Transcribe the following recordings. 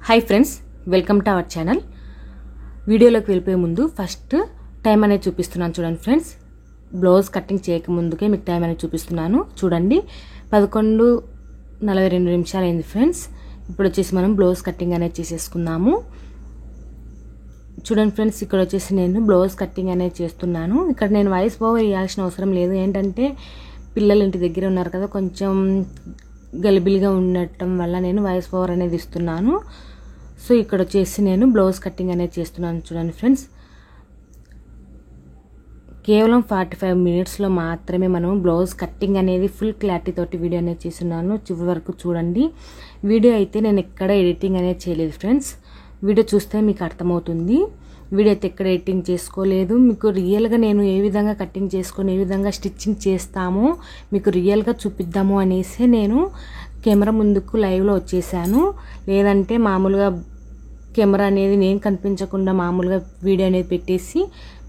Hi friends, welcome to our channel. వీడియోలోకి వెళ్ళిపోయే ముందు ఫస్ట్ టైం అనేది చూపిస్తున్నాను చూడండి ఫ్రెండ్స్. బ్లౌజ్ కటింగ్ చేయక ముందుకే మీకు టైం అనేది చూపిస్తున్నాను చూడండి. 11:42 అయింది ఫ్రెండ్స్. ఇప్పుడు వచ్చేసి మనం బ్లౌజ్ కటింగ్ అనేది చేసేసుకుందాము. చూడండి ఫ్రెండ్స్, ఇక్కడ వచ్చేసి నేను బ్లౌజ్ కటింగ్ అనేది చేస్తున్నాను. ఇక్కడ నేను వాయిస్ ఓవర్ ఇవ్వాల్సిన అవసరం లేదు, ఏంటంటే పిల్లలు ఇంటి దగ్గర ఉన్నారు కదా, కొంచెం గలిబిలిగా ఉండటం వల్ల నేను వాయిస్ ఓవర్ అనేది ఇస్తున్నాను. సో ఇక్కడ వచ్చేసి నేను బ్లౌజ్ కటింగ్ అనేది చేస్తున్నాను చూడండి ఫ్రెండ్స్. కేవలం 45 మినిట్స్లో మాత్రమే మనం బ్లౌజ్ కటింగ్ అనేది ఫుల్ క్లారిటీ తోటి వీడియో అనేది చేస్తున్నాను. చివరి వరకు చూడండి. వీడియో అయితే నేను ఎక్కడ ఎడిటింగ్ అనేది చేయలేదు ఫ్రెండ్స్. వీడియో చూస్తే మీకు అర్థమవుతుంది. వీడియో అయితే ఎక్కడ ఎడిటింగ్ చేసుకోలేదు. మీకు రియల్గా నేను ఏ విధంగా కటింగ్ చేసుకొని ఏ విధంగా స్టిచ్చింగ్ చేస్తామో మీకు రియల్గా చూపిద్దాము అనేసి నేను కెమెరా ముందుకు లైవ్లో వచ్చేసాను. లేదంటే మామూలుగా కెమెరా అనేది నేను కనిపించకుండా మామూలుగా వీడియో అనేది పెట్టేసి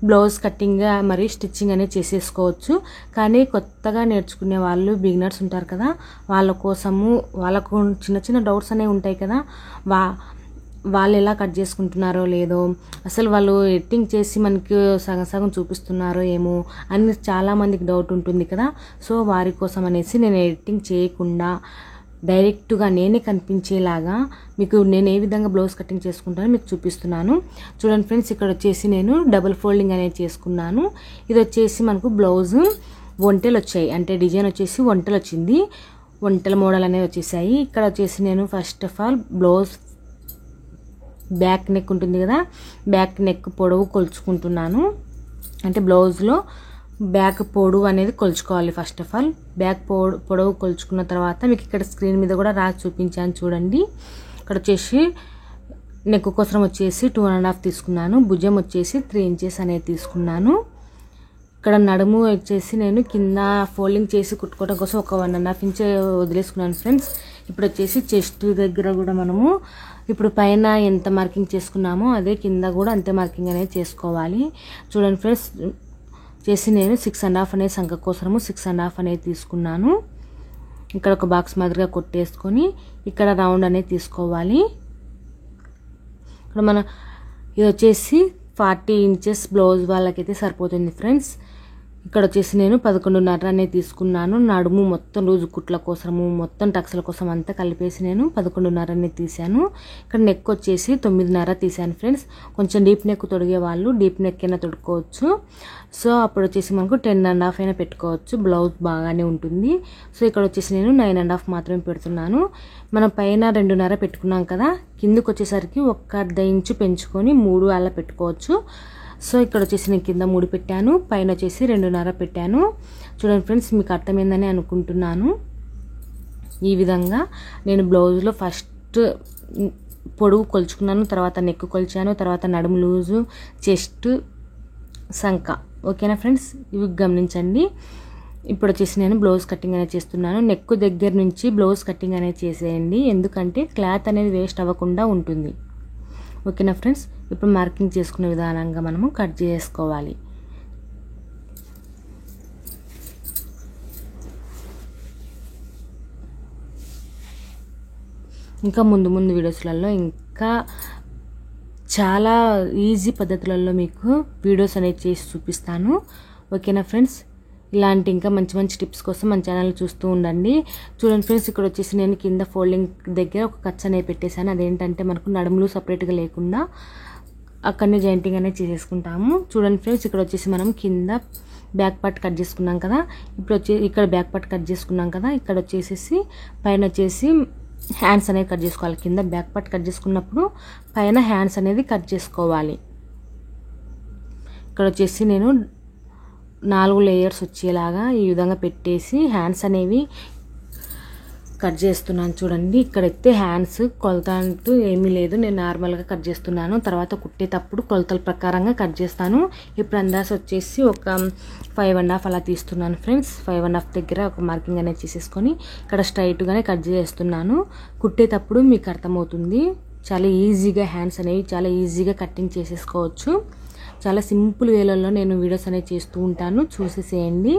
బ్లౌజ్ కటింగ్గా మరి స్టిచ్చింగ్ అనేది చేసేసుకోవచ్చు. కానీ కొత్తగా నేర్చుకునే వాళ్ళు బిగినర్స్ ఉంటారు కదా, వాళ్ళ కోసము వాళ్ళకు చిన్న చిన్న డౌట్స్ అనేవి ఉంటాయి కదా, వాళ్ళు ఎలా కట్ చేసుకుంటున్నారో లేదో, అసలు వాళ్ళు ఎడిటింగ్ చేసి మనకి సగం సగం చూపిస్తున్నారో ఏమో అని చాలామందికి డౌట్ ఉంటుంది కదా. సో వారి కోసం అనేసి నేను ఎడిటింగ్ చేయకుండా డైరెక్ట్గా నేనే కనిపించేలాగా మీకు నేను ఏ విధంగా బ్లౌజ్ కటింగ్ చేసుకుంటానో మీకు చూపిస్తున్నాను చూడండి ఫ్రెండ్స్. ఇక్కడ వచ్చేసి నేను డబుల్ ఫోల్డింగ్ అనేది చేసుకున్నాను. ఇది వచ్చేసి మనకు బ్లౌజ్ ఒంటెలు వచ్చాయి, అంటే డిజైన్ వచ్చేసి ఒంటెలు వచ్చింది, ఒంటెల మోడల్ అనేవి వచ్చేసాయి. ఇక్కడ వచ్చేసి నేను first of all blouse back neck ఉంటుంది కదా, బ్యాక్ నెక్ పొడవు కొలుచుకుంటున్నాను. అంటే బ్లౌజ్లో బ్యాక్ పొడవు అనేది కొలుచుకోవాలి. ఫస్ట్ ఆఫ్ ఆల్ బ్యాక్ పొడవు కొలుచుకున్న తర్వాత మీకు ఇక్కడ స్క్రీన్ మీద కూడా రాసి చూపించాను చూడండి. ఇక్కడ వచ్చేసి నెక్ కోసం వచ్చేసి 2.5 తీసుకున్నాను. భుజం వచ్చేసి 3 ఇంచెస్ అనేది తీసుకున్నాను. ఇక్కడ నడుము వచ్చేసి నేను కింద ఫోల్డింగ్ చేసి కుట్టుకోవడం కోసం ఒక 1.5 ఇంచ్ వదిలేసుకున్నాను ఫ్రెండ్స్. ఇప్పుడు వచ్చేసి చెస్ట్ దగ్గర కూడా మనము ఇప్పుడు పైన ఎంత మార్కింగ్ చేసుకున్నామో అదే కింద కూడా అంతే మార్కింగ్ అనేది చేసుకోవాలి చూడండి ఫ్రెండ్స్. చేసి నేను 6.5 అనేది సంఖ కోసము 6.5 అనేది తీసుకున్నాను. ఇక్కడ ఒక బాక్స్ మాదిరిగా కొట్టేసుకొని ఇక్కడ రౌండ్ అనేది తీసుకోవాలి. ఇక్కడ మన ఇది వచ్చేసి 40 ఇంచెస్ బ్లౌజ్ వాళ్ళకైతే సరిపోతుంది ఫ్రెండ్స్. ఇక్కడ వచ్చేసి నేను 11.5 అనేది తీసుకున్నాను. నడుము మొత్తం రోజు కుట్ల కోసము మొత్తం టక్స్ల కోసం అంతా కలిపేసి నేను 11.5 అనేది తీసాను. ఇక్కడ నెక్ వచ్చేసి 9.5 తీసాను ఫ్రెండ్స్. కొంచెం డీప్ నెక్ తొడిగే వాళ్ళు డీప్ నెక్ అయినా తొడుక్కోవచ్చు. సో అప్పుడు వచ్చేసి మనకు 10.5 అయినా పెట్టుకోవచ్చు, బ్లౌజ్ బాగానే ఉంటుంది. సో ఇక్కడ వచ్చేసి నేను 9.5 మాత్రమే పెడుతున్నాను. మనం పైన 2.5 పెట్టుకున్నాం కదా, కిందకు వచ్చేసరికి 1/2 ఇంచు పెంచుకొని 3 అలా పెట్టుకోవచ్చు. సో ఇక్కడ వచ్చేసి నేను కింద 3 పెట్టాను, పైన వచ్చేసి 2.5 పెట్టాను. చూడండి ఫ్రెండ్స్, మీకు అర్థమైందని అనుకుంటున్నాను. ఈ విధంగా నేను బ్లౌజ్లో ఫస్ట్ పొడవు కొలుచుకున్నాను, తర్వాత నెక్ కొలిచాను, తర్వాత నడుము లూజు, చెస్ట్, సంక. ఓకేనా ఫ్రెండ్స్, ఇవి గమనించండి. ఇప్పుడు వచ్చేసి నేను బ్లౌజ్ కటింగ్ అనేది చేస్తున్నాను. నెక్ దగ్గర నుంచి బ్లౌజ్ కటింగ్ అనేది చేసేయండి, ఎందుకంటే క్లాత్ అనేది వేస్ట్ అవ్వకుండా ఉంటుంది. ఓకేనా ఫ్రెండ్స్, ఇప్పుడు మార్కింగ్ చేసుకునే విధానంగా మనము కట్ చేసుకోవాలి. ఇంకా ముందు వీడియోస్లలో ఇంకా చాలా ఈజీ పద్ధతులలో మీకు వీడియోస్ అనేది చేసి చూపిస్తాను. ఓకేనా ఫ్రెండ్స్, ఇలాంటి ఇంకా మంచి మంచి టిప్స్ కోసం మన ఛానల్ చూస్తూ ఉండండి. చూడండి ఫ్రెండ్స్, ఇక్కడ వచ్చేసి నేను కింద ఫోల్డింగ్ దగ్గర ఒక ఖర్చు అనేది పెట్టేశాను. అదేంటంటే మనకు నడుములు సపరేట్గా లేకుండా అక్కడనే జాయింటింగ్ అనేది చేసేసుకుంటాము. చూడండి ఫ్రెండ్స్, ఇక్కడ వచ్చేసి మనం కింద బ్యాక్ పార్ట్ కట్ చేసుకున్నాం కదా, ఇప్పుడు వచ్చేసి ఇక్కడ బ్యాక్ పార్ట్ కట్ చేసుకున్నాం కదా, ఇక్కడ వచ్చేసి పైన వచ్చేసి హ్యాండ్స్ అనేది కట్ చేసుకోవాలి. కింద బ్యాక్ పార్ట్ కట్ చేసుకున్నప్పుడు పైన హ్యాండ్స్ అనేది కట్ చేసుకోవాలి. ఇక్కడ వచ్చేసి నేను 4 లేయర్స్ వచ్చేలాగా ఈ విధంగా పెట్టేసి హ్యాండ్స్ అనేవి కట్ చేస్తున్నాను చూడండి. ఇక్కడైతే హ్యాండ్స్ కొలత అంటూ ఏమీ లేదు, నేను నార్మల్గా కట్ చేస్తున్నాను. తర్వాత కుట్టేటప్పుడు కొలతల ప్రకారంగా కట్ చేస్తాను. ఇప్పుడు అందాజ వచ్చేసి ఒక 5.5 అలా తీస్తున్నాను ఫ్రెండ్స్. 5.5 దగ్గర ఒక మార్కింగ్ అనేది చేసేసుకొని ఇక్కడ స్ట్రైట్గానే కట్ చేస్తున్నాను. కుట్టేటప్పుడు మీకు అర్థమవుతుంది, చాలా ఈజీగా హ్యాండ్స్ అనేవి చాలా ఈజీగా కటింగ్ చేసేసుకోవచ్చు. చాలా సింపుల్ వేలలో నేను వీడియోస్ అనేవి చేస్తూ ఉంటాను, చూసేసేయండి.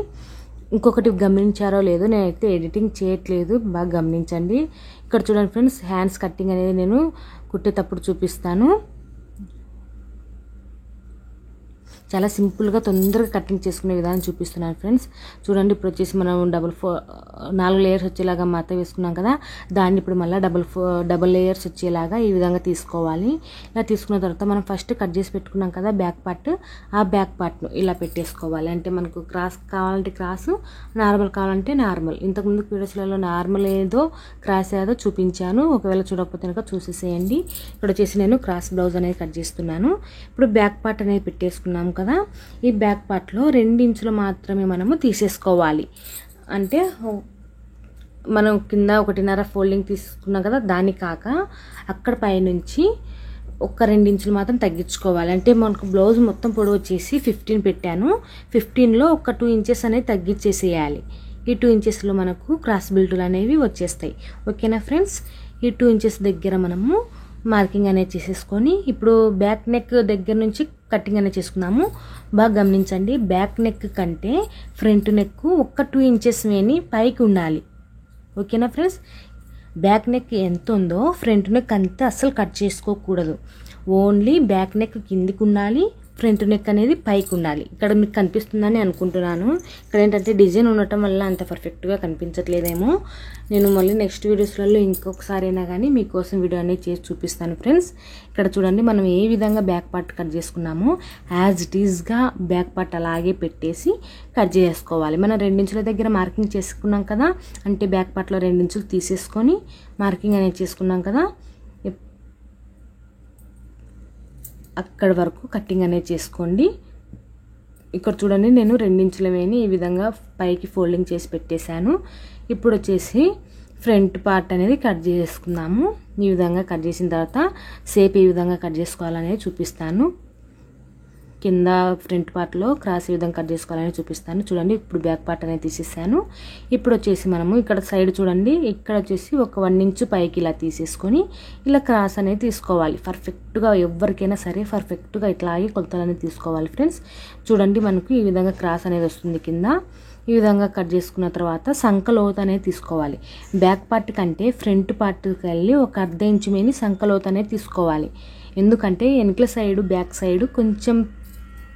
ఇంకొకటి గమనించారో లేదో, నేనైతే ఎడిటింగ్ చేయట్లేదు, బాగా గమనించండి. ఇక్కడ చూడండి ఫ్రెండ్స్, హ్యాండ్స్ కట్టింగ్ అనేది నేను కుట్టేటప్పుడు చూపిస్తాను. చాలా సింపుల్గా తొందరగా కటింగ్ చేసుకునే విధానం చూపిస్తున్నాను ఫ్రెండ్స్. చూడండి, ఇప్పుడు వచ్చేసి మనం 4 లేయర్స్ వచ్చేలాగా మత వేసుకున్నాం కదా, దాన్ని ఇప్పుడు మళ్ళీ డబల్ లేయర్స్ వచ్చేలాగా ఈ విధంగా తీసుకోవాలి. ఇలా తీసుకున్న తర్వాత మనం ఫస్ట్ కట్ చేసి పెట్టుకున్నాం కదా బ్యాక్ పార్ట్, ఆ బ్యాక్ పార్ట్ను ఇలా పెట్టేసుకోవాలి. అంటే మనకు క్రాస్ కావాలంటే క్రాస్, నార్మల్ కావాలంటే నార్మల్. ఇంతకుముందు వీడియోస్లలో నార్మల్ ఏదో క్రాస్ ఏదో చూపించాను, ఒకవేళ చూడకపోతే కనుక చూసేసేయండి. ఇక్కడ వచ్చేసి నేను క్రాస్ బ్లౌజ్ అనేది కట్ చేస్తున్నాను. ఇప్పుడు బ్యాక్ పార్ట్ అనేది పెట్టేసుకున్నాం కదా, ఈ బ్యాక్ పార్ట్లో 2 ఇంచులు మాత్రమే మనము తీసేసుకోవాలి. అంటే మనం కింద 1.5 ఫోల్డింగ్ తీసుకున్నాం కదా, దాన్ని కాక అక్కడ పైనుంచి ఒక 2 ఇంచులు మాత్రం తగ్గించుకోవాలి. అంటే మనకు బ్లౌజ్ మొత్తం పొడవు వచ్చేసి 15 పెట్టాను, 15లో ఒక 2 ఇంచెస్ అనేది తగ్గించేసేయాలి. ఈ 2 ఇంచెస్లో మనకు క్రాస్ బిల్టులు అనేవి వచ్చేస్తాయి. ఓకేనా ఫ్రెండ్స్, ఈ 2 ఇంచెస్ దగ్గర మనము మార్కింగ్ అనేది చేసేసుకొని ఇప్పుడు బ్యాక్ నెక్ దగ్గర నుంచి కటింగ్ అనేది చేసుకున్నాము. బాగా గమనించండి, బ్యాక్ నెక్ కంటే ఫ్రంట్ నెక్ ఒక 2 ఇంచెస్ వేని పైకి ఉండాలి. ఓకేనా ఫ్రెండ్స్, బ్యాక్ నెక్ ఎంత ఉందో ఫ్రంట్ నెక్ అంతే అస్సలు కట్ చేసుకోకూడదు. ఓన్లీ బ్యాక్ నెక్ కిందికి ఉండాలి, ఫ్రంట్ నెక్ అనేది పైకి ఉండాలి. ఇక్కడ మీకు కనిపిస్తుందని అనుకుంటున్నాను. ఇక్కడ ఏంటంటే డిజైన్ ఉండటం వల్ల అంత పర్ఫెక్ట్గా కనిపించట్లేదేమో. నేను మళ్ళీ నెక్స్ట్ వీడియోస్లలో ఇంకొకసారి అయినా కానీ మీకోసం వీడియో అనేది చేసి చూపిస్తాను ఫ్రెండ్స్. ఇక్కడ చూడండి, మనం ఏ విధంగా బ్యాక్ పార్ట్ కట్ చేసుకున్నామో యాజ్ ఇట్ ఈజ్గా బ్యాక్ పార్ట్ అలాగే పెట్టేసి కట్ చేసుకోవాలి. మనం 2 ఇంచుల దగ్గర మార్కింగ్ చేసుకున్నాం కదా, అంటే బ్యాక్ పార్ట్లో 2 ఇంచులు తీసేసుకొని మార్కింగ్ అనేది చేసుకున్నాం కదా, అక్కడ వరకు కటింగ్ అనేది చేసుకోండి. ఇక్కడ చూడండి, నేను 2 ఇంచుల వేని ఈ విధంగా పైకి ఫోల్డింగ్ చేసి పెట్టేశాను. ఇప్పుడు వచ్చేసి ఫ్రంట్ పార్ట్ అనేది కట్ చేసుకుందాము. ఈ విధంగా కట్ చేసిన తర్వాత షేప్ ఏ విధంగా కట్ చేసుకోవాలనేది చూపిస్తాను. కింద ఫ్రంట్ పార్ట్లో క్రాస్ ఈ విధంగా కట్ చేసుకోవాలని చూపిస్తాను. చూడండి, ఇప్పుడు బ్యాక్ పార్ట్ అనేది తీసేసాను. ఇప్పుడు వచ్చేసి మనము ఇక్కడ సైడ్ చూడండి, ఇక్కడ వచ్చేసి ఒక 1 ఇంచు పైకి ఇలా తీసేసుకొని ఇలా క్రాస్ అనేది తీసుకోవాలి. పర్ఫెక్ట్గా ఎవరికైనా సరే పర్ఫెక్ట్గా ఇట్లాగే కొలతలు అనేది తీసుకోవాలి ఫ్రెండ్స్. చూడండి, మనకు ఈ విధంగా క్రాస్ అనేది వస్తుంది కింద. ఈ విధంగా కట్ చేసుకున్న తర్వాత సంక లోతు అనేది తీసుకోవాలి. బ్యాక్ పార్ట్ కంటే ఫ్రంట్ పార్ట్కి వెళ్ళి ఒక 1/2 ఇంచు మేని సంక లోతు అనేది తీసుకోవాలి. ఎందుకంటే వెనకల సైడు బ్యాక్ సైడు కొంచెం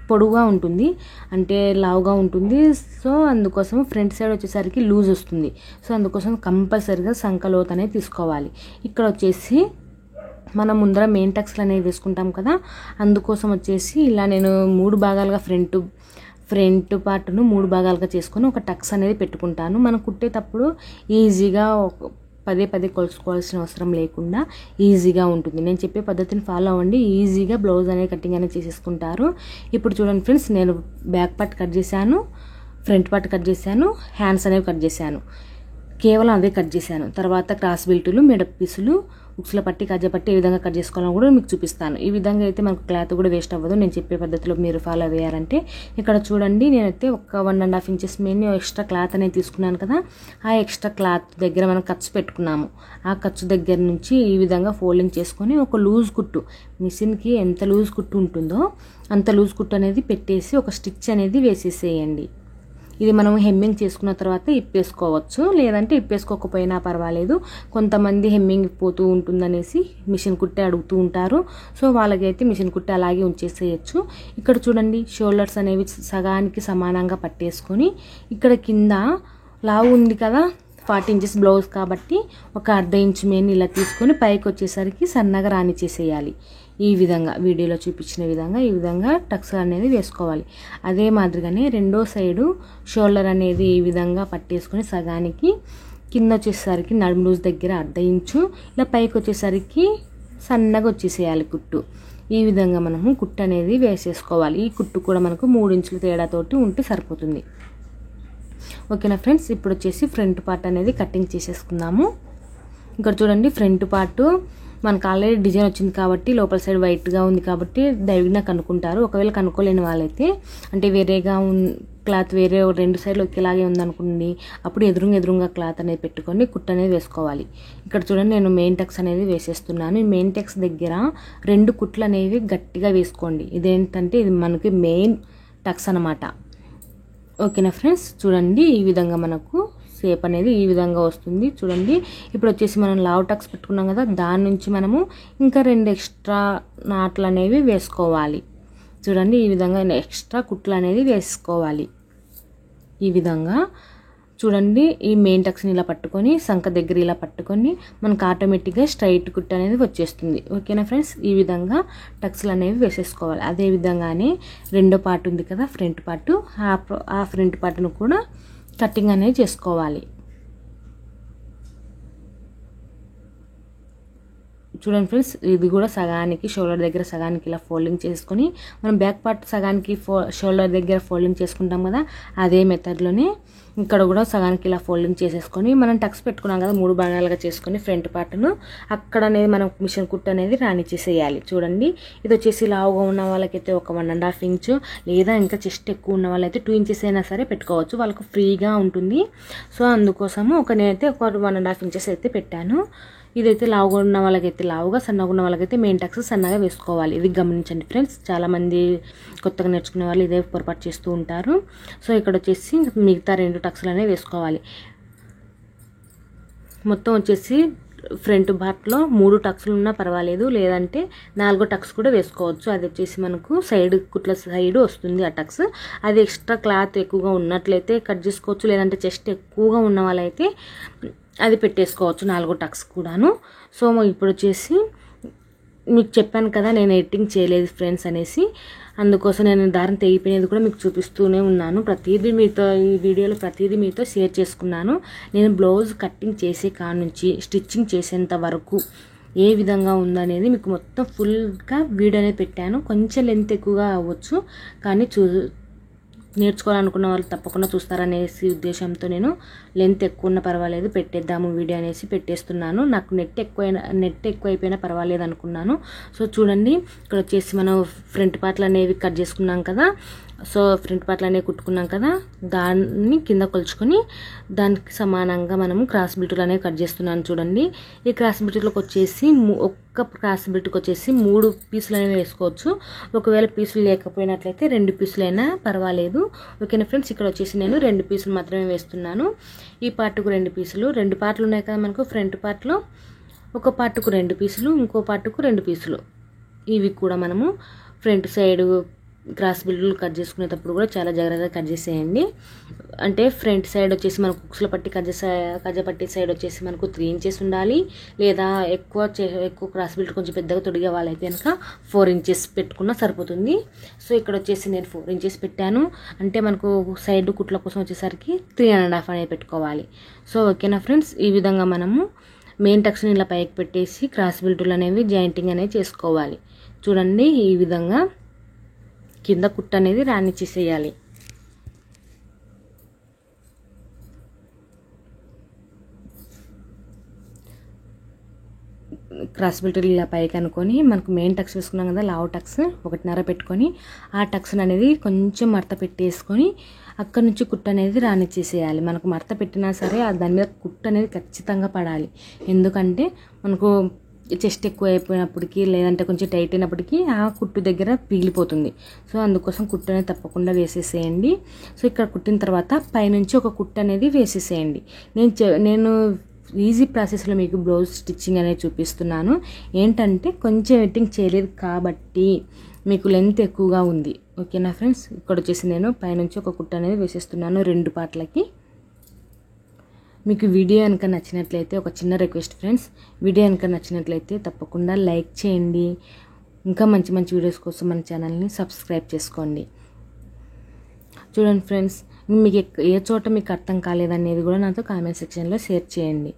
పొడవుగా ఉంటుంది, అంటే లావుగా ఉంటుంది. సో అందుకోసం ఫ్రంట్ సైడ్ వచ్చేసరికి లూజ్ వస్తుంది. సో అందుకోసం కంపల్సరీగా సంక లోతు అనేది తీసుకోవాలి. ఇక్కడ వచ్చేసి మనం ముందర మెయిన్ టక్స్లు అనేవి వేసుకుంటాం కదా, అందుకోసం వచ్చేసి ఇలా నేను 3 భాగాలుగా ఫ్రంట్ పార్ట్ను 3 భాగాలుగా చేసుకొని ఒక టక్స్ అనేది పెట్టుకుంటాను. మనం కుట్టేటప్పుడు ఈజీగా పదే కొలుసుకోవాల్సిన అవసరం లేకుండా ఈజీగా ఉంటుంది. నేను చెప్పే పద్ధతిని ఫాలో అవ్వండి, ఈజీగా బ్లౌజ్ అనేది కటింగ్ అనేది చేసేసుకుంటారు. ఇప్పుడు చూడండి ఫ్రెండ్స్, నేను బ్యాక్ పార్ట్ కట్ చేశాను, ఫ్రంట్ పార్ట్ కట్ చేశాను, హ్యాండ్స్ అనేవి కట్ చేశాను, కేవలం అదే కట్ చేశాను. తర్వాత క్రాస్ బెల్టులు, మెడ పీసులు, ఉక్సుల పట్టి, కజ్జ పట్టి ఏ విధంగా కట్ చేసుకోవాలని కూడా మీకు చూపిస్తాను. ఈ విధంగా అయితే మనకు క్లాత్ కూడా వేస్ట్ అవ్వదు, నేను చెప్పే పద్ధతిలో మీరు ఫాలో అయ్యారంటే. ఇక్కడ చూడండి, నేనైతే ఒక 1.5 ఇంచెస్ మెయిన్ ఎక్స్ట్రా క్లాత్ అనేది తీసుకున్నాను కదా, ఆ ఎక్స్ట్రా క్లాత్ దగ్గర మనం ఖర్చు పెట్టుకున్నాము. ఆ ఖర్చు దగ్గర నుంచి ఈ విధంగా ఫోల్డింగ్ చేసుకొని ఒక లూజ్ కుట్టు, మిషన్కి ఎంత లూజ్ కుట్టు ఉంటుందో అంత లూజ్ కుట్టు అనేది పెట్టేసి ఒక స్టిచ్ అనేది వేసేసేయండి. ఇది మనం హెమ్మింగ్ చేసుకున్న తర్వాత ఇప్పేసుకోవచ్చు, లేదంటే ఇప్పేసుకోకపోయినా పర్వాలేదు. కొంతమంది హెమ్మింగ్ పోతూ ఉంటుందనేసి మిషన్ కుట్టే అడుగుతూ ఉంటారు. సో వాళ్ళకైతే మిషన్ కుట్టే అలాగే ఉంచేసేయచ్చు. ఇక్కడ చూడండి, షోల్డర్స్ అనేవి సగానికి సమానంగా పట్టేసుకొని ఇక్కడ కింద లావు ఉంది కదా, 40 ఇంచెస్ బ్లౌజ్ కాబట్టి ఒక 1/2 ఇంచు మేని ఇలా తీసుకొని పైకి వచ్చేసరికి సన్నగా రానిచ్చేసేయాలి. ఈ విధంగా వీడియోలో చూపించిన విధంగా ఈ విధంగా టక్స్ అనేది వేసుకోవాలి. అదే మాదిరిగానే రెండో సైడు షోల్డర్ అనేది ఈ విధంగా పట్టేసుకొని సగానికి కింద వచ్చేసరికి నడుము లూజ్ దగ్గర 1/2 ఇంచు, ఇలా పైకి వచ్చేసరికి సన్నగా వచ్చేసేయాలి కుట్టు. ఈ విధంగా మనము కుట్టు అనేది వేసేసుకోవాలి. ఈ కుట్టు కూడా మనకు 3 ఇంచుల తేడాతోటి ఉంటే సరిపోతుంది. ఓకేనా ఫ్రెండ్స్, ఇప్పుడు వచ్చేసి ఫ్రంట్ పార్ట్ అనేది కటింగ్ చేసేసుకుందాము. ఇక్కడ చూడండి, ఫ్రంట్ పార్ట్ మనకు ఆల్రెడీ డిజైన్ వచ్చింది కాబట్టి లోపల సైడ్ వైట్గా ఉంది కాబట్టి డైవిగ్గా కనుక్కుంటారు. ఒకవేళ కనుక్కోలేని వాళ్ళైతే, అంటే వేరేగా క్లాత్ వేరే 2 సైడ్లు ఒకేలాగే ఉందనుకోండి, అప్పుడు ఎదురుగా క్లాత్ అనేది పెట్టుకొని కుట్టు అనేది వేసుకోవాలి. ఇక్కడ చూడండి, నేను మెయిన్ టక్స్ అనేది వేసేస్తున్నాను. ఈ మెయిన్ టక్స్ దగ్గర 2 కుట్లు అనేవి గట్టిగా వేసుకోండి. ఇదేంటంటే ఇది మనకి మెయిన్ టక్స్ అన్నమాట. ఓకేనా ఫ్రెండ్స్, చూడండి ఈ విధంగా మనకు షేప్ అనేది ఈ విధంగా వస్తుంది. చూడండి ఇప్పుడు వచ్చేసి మనం లావ్ టక్స్ పెట్టుకున్నాం కదా, దాని నుంచి మనము ఇంకా 2 ఎక్స్ట్రా నాట్లు అనేవి వేసుకోవాలి. చూడండి ఈ విధంగా ఎక్స్ట్రా కుట్లు అనేది వేసుకోవాలి. ఈ విధంగా చూడండి ఈ మెయిన్ టక్స్ని ఇలా పట్టుకొని సంక దగ్గర ఇలా పట్టుకొని మనకు ఆటోమేటిక్గా స్ట్రైట్ కుట్టు అనేది వచ్చేస్తుంది. ఓకేనా ఫ్రెండ్స్, ఈ విధంగా టక్స్లు అనేవి వేసేసుకోవాలి. అదే విధంగానే రెండో పార్ట్ ఉంది కదా ఫ్రంట్ పార్ట్, ఆ ఫ్రంట్ పార్ట్ను కూడా కటింగ్ అనేది చేసుకోవాలి. చూడండి ఫ్రెండ్స్, ఇది కూడా సగానికి షోల్డర్ దగ్గర సగానికి ఇలా ఫోల్డింగ్ చేసుకొని మనం బ్యాక్ పార్ట్ సగానికి షోల్డర్ దగ్గర ఫోల్డింగ్ చేసుకుంటాం కదా, అదే మెథడ్లోనే ఇక్కడ కూడా సగానికి ఇలా ఫోల్డింగ్ చేసేసుకొని మనం టక్స్ పెట్టుకున్నాం కదా 3 భాగాలుగా చేసుకొని ఫ్రంట్ పార్ట్ను అక్కడ అనేది మనం మిషన్ కుట్టు అనేది రానిచ్చేసేయాలి. చూడండి ఇది వచ్చేసి లావుగా ఉన్న వాళ్ళకైతే ఒక 1.5 ఇంచు లేదా ఇంకా చెస్ట్ ఎక్కువ ఉన్న వాళ్ళైతే 2 ఇంచెస్ అయినా సరే పెట్టుకోవచ్చు, వాళ్ళకు ఫ్రీగా ఉంటుంది. సో అందుకోసము నేనైతే ఒక 1.5 ఇంచెస్ అయితే పెట్టాను. ఇదైతే లావుగా ఉన్న వాళ్ళకైతే లావుగా, సన్నగా ఉన్న వాళ్ళకైతే మెయిన్ టక్స్ సన్నగా వేసుకోవాలి. ఇది గమనించండి ఫ్రెండ్స్, చాలామంది కొత్తగా నేర్చుకునే వాళ్ళు ఇదే పొరపాటు చేస్తూ ఉంటారు. సో ఇక్కడ వచ్చేసి మిగతా 2 టక్స్లు అనేవి వేసుకోవాలి. మొత్తం వచ్చేసి ఫ్రంట్ పార్ట్లో 3 టక్స్లు ఉన్నా పర్వాలేదు, లేదంటే 4 టక్స్ కూడా వేసుకోవచ్చు. అది వచ్చేసి మనకు సైడ్ కుట్ల సైడ్ వస్తుంది ఆ టక్స్. అది ఎక్స్ట్రా క్లాత్ ఎక్కువగా ఉన్నట్లయితే కట్ చేసుకోవచ్చు, లేదంటే చెస్ట్ ఎక్కువగా ఉన్న వాళ్ళైతే అది పెట్టేసుకోవచ్చు 4 టక్స్ కూడాను. సో ఇప్పుడు వచ్చేసి మీకు చెప్పాను కదా నేను ఎడిటింగ్ చేయలేదు ఫ్రెండ్స్ అనేసి, అందుకోసం నేను దారం తెగిపోయినది కూడా మీకు చూపిస్తూనే ఉన్నాను. ప్రతిదీ మీతో ఈ వీడియోలో ప్రతిదీ మీతో షేర్ చేసుకున్నాను. నేను బ్లౌజ్ కటింగ్ చేసే కాడ నుంచి స్టిచ్చింగ్ చేసేంత వరకు ఏ విధంగా ఉందనేది మీకు మొత్తం ఫుల్గా వీడియో అనేది పెట్టాను. కొంచెం లెంత్ ఎక్కువగా అవ్వచ్చు, కానీ నేర్చుకోవాలనుకున్న వాళ్ళు తప్పకుండా చూస్తారనేసి ఉద్దేశంతో నేను లెంత్ ఎక్కువ ఉన్న పర్వాలేదు పెట్టేద్దాము వీడియో అనేసి పెట్టేస్తున్నాను. నాకు నెట్ ఎక్కువైపోయినా పర్వాలేదు అనుకున్నాను. సో చూడండి ఇక్కడ వచ్చేసి మనం ఫ్రంట్ పార్ట్లు అనేవి కట్ చేసుకున్నాం కదా, సో ఫ్రంట్ పార్ట్లు అనేవి కుట్టుకున్నాం కదా, దాన్ని కింద కొలుచుకొని దానికి సమానంగా మనము క్రాస్ బిల్టులు అనేవి కట్ చేస్తున్నాను. చూడండి ఈ క్రాస్ బిల్టులకు వచ్చేసి ఒక్క క్రాస్ బిల్టుకు వచ్చేసి 3 పీసులు అనేవి వేసుకోవచ్చు. ఒకవేళ పీసులు లేకపోయినట్లయితే 2 పీసులైనా పర్వాలేదు. ఓకేనా ఫ్రెండ్స్, ఇక్కడ వచ్చేసి నేను 2 పీసులు మాత్రమే వేస్తున్నాను. ఈ పార్ట్కు 2 పీసులు, 2 పార్ట్లు ఉన్నాయి కదా మనకు ఫ్రంట్ పార్ట్లో, ఒక పార్ట్కు 2 పీసులు, ఇంకో పార్ట్కు 2 పీసులు. ఇవి కూడా మనము ఫ్రంట్ సైడ్ క్రాస్ బిల్టులు కట్ చేసుకునేటప్పుడు కూడా చాలా జాగ్రత్తగా కట్ చేసేయండి. అంటే ఫ్రంట్ సైడ్ వచ్చేసి మనకు కుక్స్ల పట్టి కజ్జపట్టి సైడ్ వచ్చేసి మనకు 3 ఇంచెస్ ఉండాలి, లేదా ఎక్కువ క్రాస్ బిల్ట్ కొంచెం పెద్దగా తొడిగే వాళ్ళైతే కనుక 4 ఇంచెస్ పెట్టుకున్నా సరిపోతుంది. సో ఇక్కడ వచ్చేసి నేను 4 ఇంచెస్ పెట్టాను, అంటే మనకు సైడ్ కుట్ల కోసం వచ్చేసరికి 3.5 అనేది పెట్టుకోవాలి. సో ఓకేనా ఫ్రెండ్స్, ఈ విధంగా మనము మెయిన్ టక్స్ని ఇలా పైకి పెట్టేసి క్రాస్ బిల్టులు అనేవి జాయింటింగ్ అనేది చేసుకోవాలి. చూడండి ఈ విధంగా కింద కుట్టు అనేది రానిచ్చేసేయాలి. క్రాస్ బిల్టులు ఇలా పైకి అనుకొని మనకు మెయిన్ టక్స్ వేసుకున్నాం కదా లావ్ టక్స్ 1.5 పెట్టుకొని ఆ టక్స్ అనేది కొంచెం మడత పెట్టేసుకొని అక్కడ నుంచి కుట్టు అనేది రానిచ్చేసేయాలి. మనకు మడత పెట్టినా సరే దాని మీద కుట్టు అనేది ఖచ్చితంగా పడాలి. ఎందుకంటే మనకు చెస్ట్ ఎక్కువ అయిపోయినప్పటికీ లేదంటే కొంచెం టైట్ అయినప్పటికీ ఆ కుట్టు దగ్గర పిగిలిపోతుంది. సో అందుకోసం కుట్టు అనేది తప్పకుండా వేసేసేయండి. సో ఇక్కడ కుట్టిన తర్వాత పైనుంచి ఒక కుట్టు అనేది వేసేసేయండి. నేను ఈజీ ప్రాసెస్లో మీకు బ్లౌజ్ స్టిచ్చింగ్ అనేది చూపిస్తున్నాను. ఏంటంటే కొంచెం ఎడిటింగ్ చేయలేదు కాబట్టి మీకు లెంత్ ఎక్కువగా ఉంది. ఓకేనా ఫ్రెండ్స్, ఇక్కడ వచ్చేసి నేను పైనుంచి ఒక కుట్టు అనేది వేసేస్తున్నాను 2 పార్ట్లకి. మీకు వీడియో కనుక నచ్చినట్లయితే ఒక చిన్న రిక్వెస్ట్ ఫ్రెండ్స్, వీడియో కనుక నచ్చినట్లయితే తప్పకుండా లైక్ చేయండి. ఇంకా మంచి మంచి వీడియోస్ కోసం మన ఛానల్ని సబ్స్క్రైబ్ చేసుకోండి. చూడండి ఫ్రెండ్స్, మీకు ఏ చోట మీకు అర్థం కాలేదనేది కూడా నాతో కామెంట్ సెక్షన్లో షేర్ చేయండి.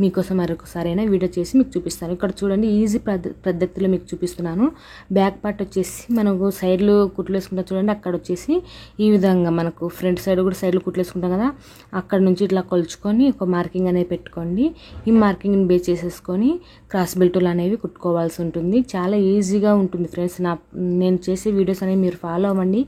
మీకోసం మరొకసారైనా వీడియో చేసి మీకు చూపిస్తాను. ఇక్కడ చూడండి ఈజీ పద్ధతిలో మీకు చూపిస్తున్నాను. బ్యాక్ పార్ట్ వచ్చేసి మనకు సైడ్లో కుట్లు వేసుకుంటాం చూడండి, అక్కడ వచ్చేసి ఈ విధంగా మనకు ఫ్రంట్ సైడ్ కూడా సైడ్లో కుట్లు వేసుకుంటాం కదా, అక్కడ నుంచి ఇట్లా కొలుచుకొని ఒక మార్కింగ్ అనేది పెట్టుకోండి. ఈ మార్కింగ్ని బేస్ చేసేసుకొని క్రాస్ బెల్టులు అనేవి కుట్టుకోవాల్సి ఉంటుంది. చాలా ఈజీగా ఉంటుంది ఫ్రెండ్స్. నేను చేసే వీడియోస్ అనేవి మీరు ఫాలో అవ్వండి.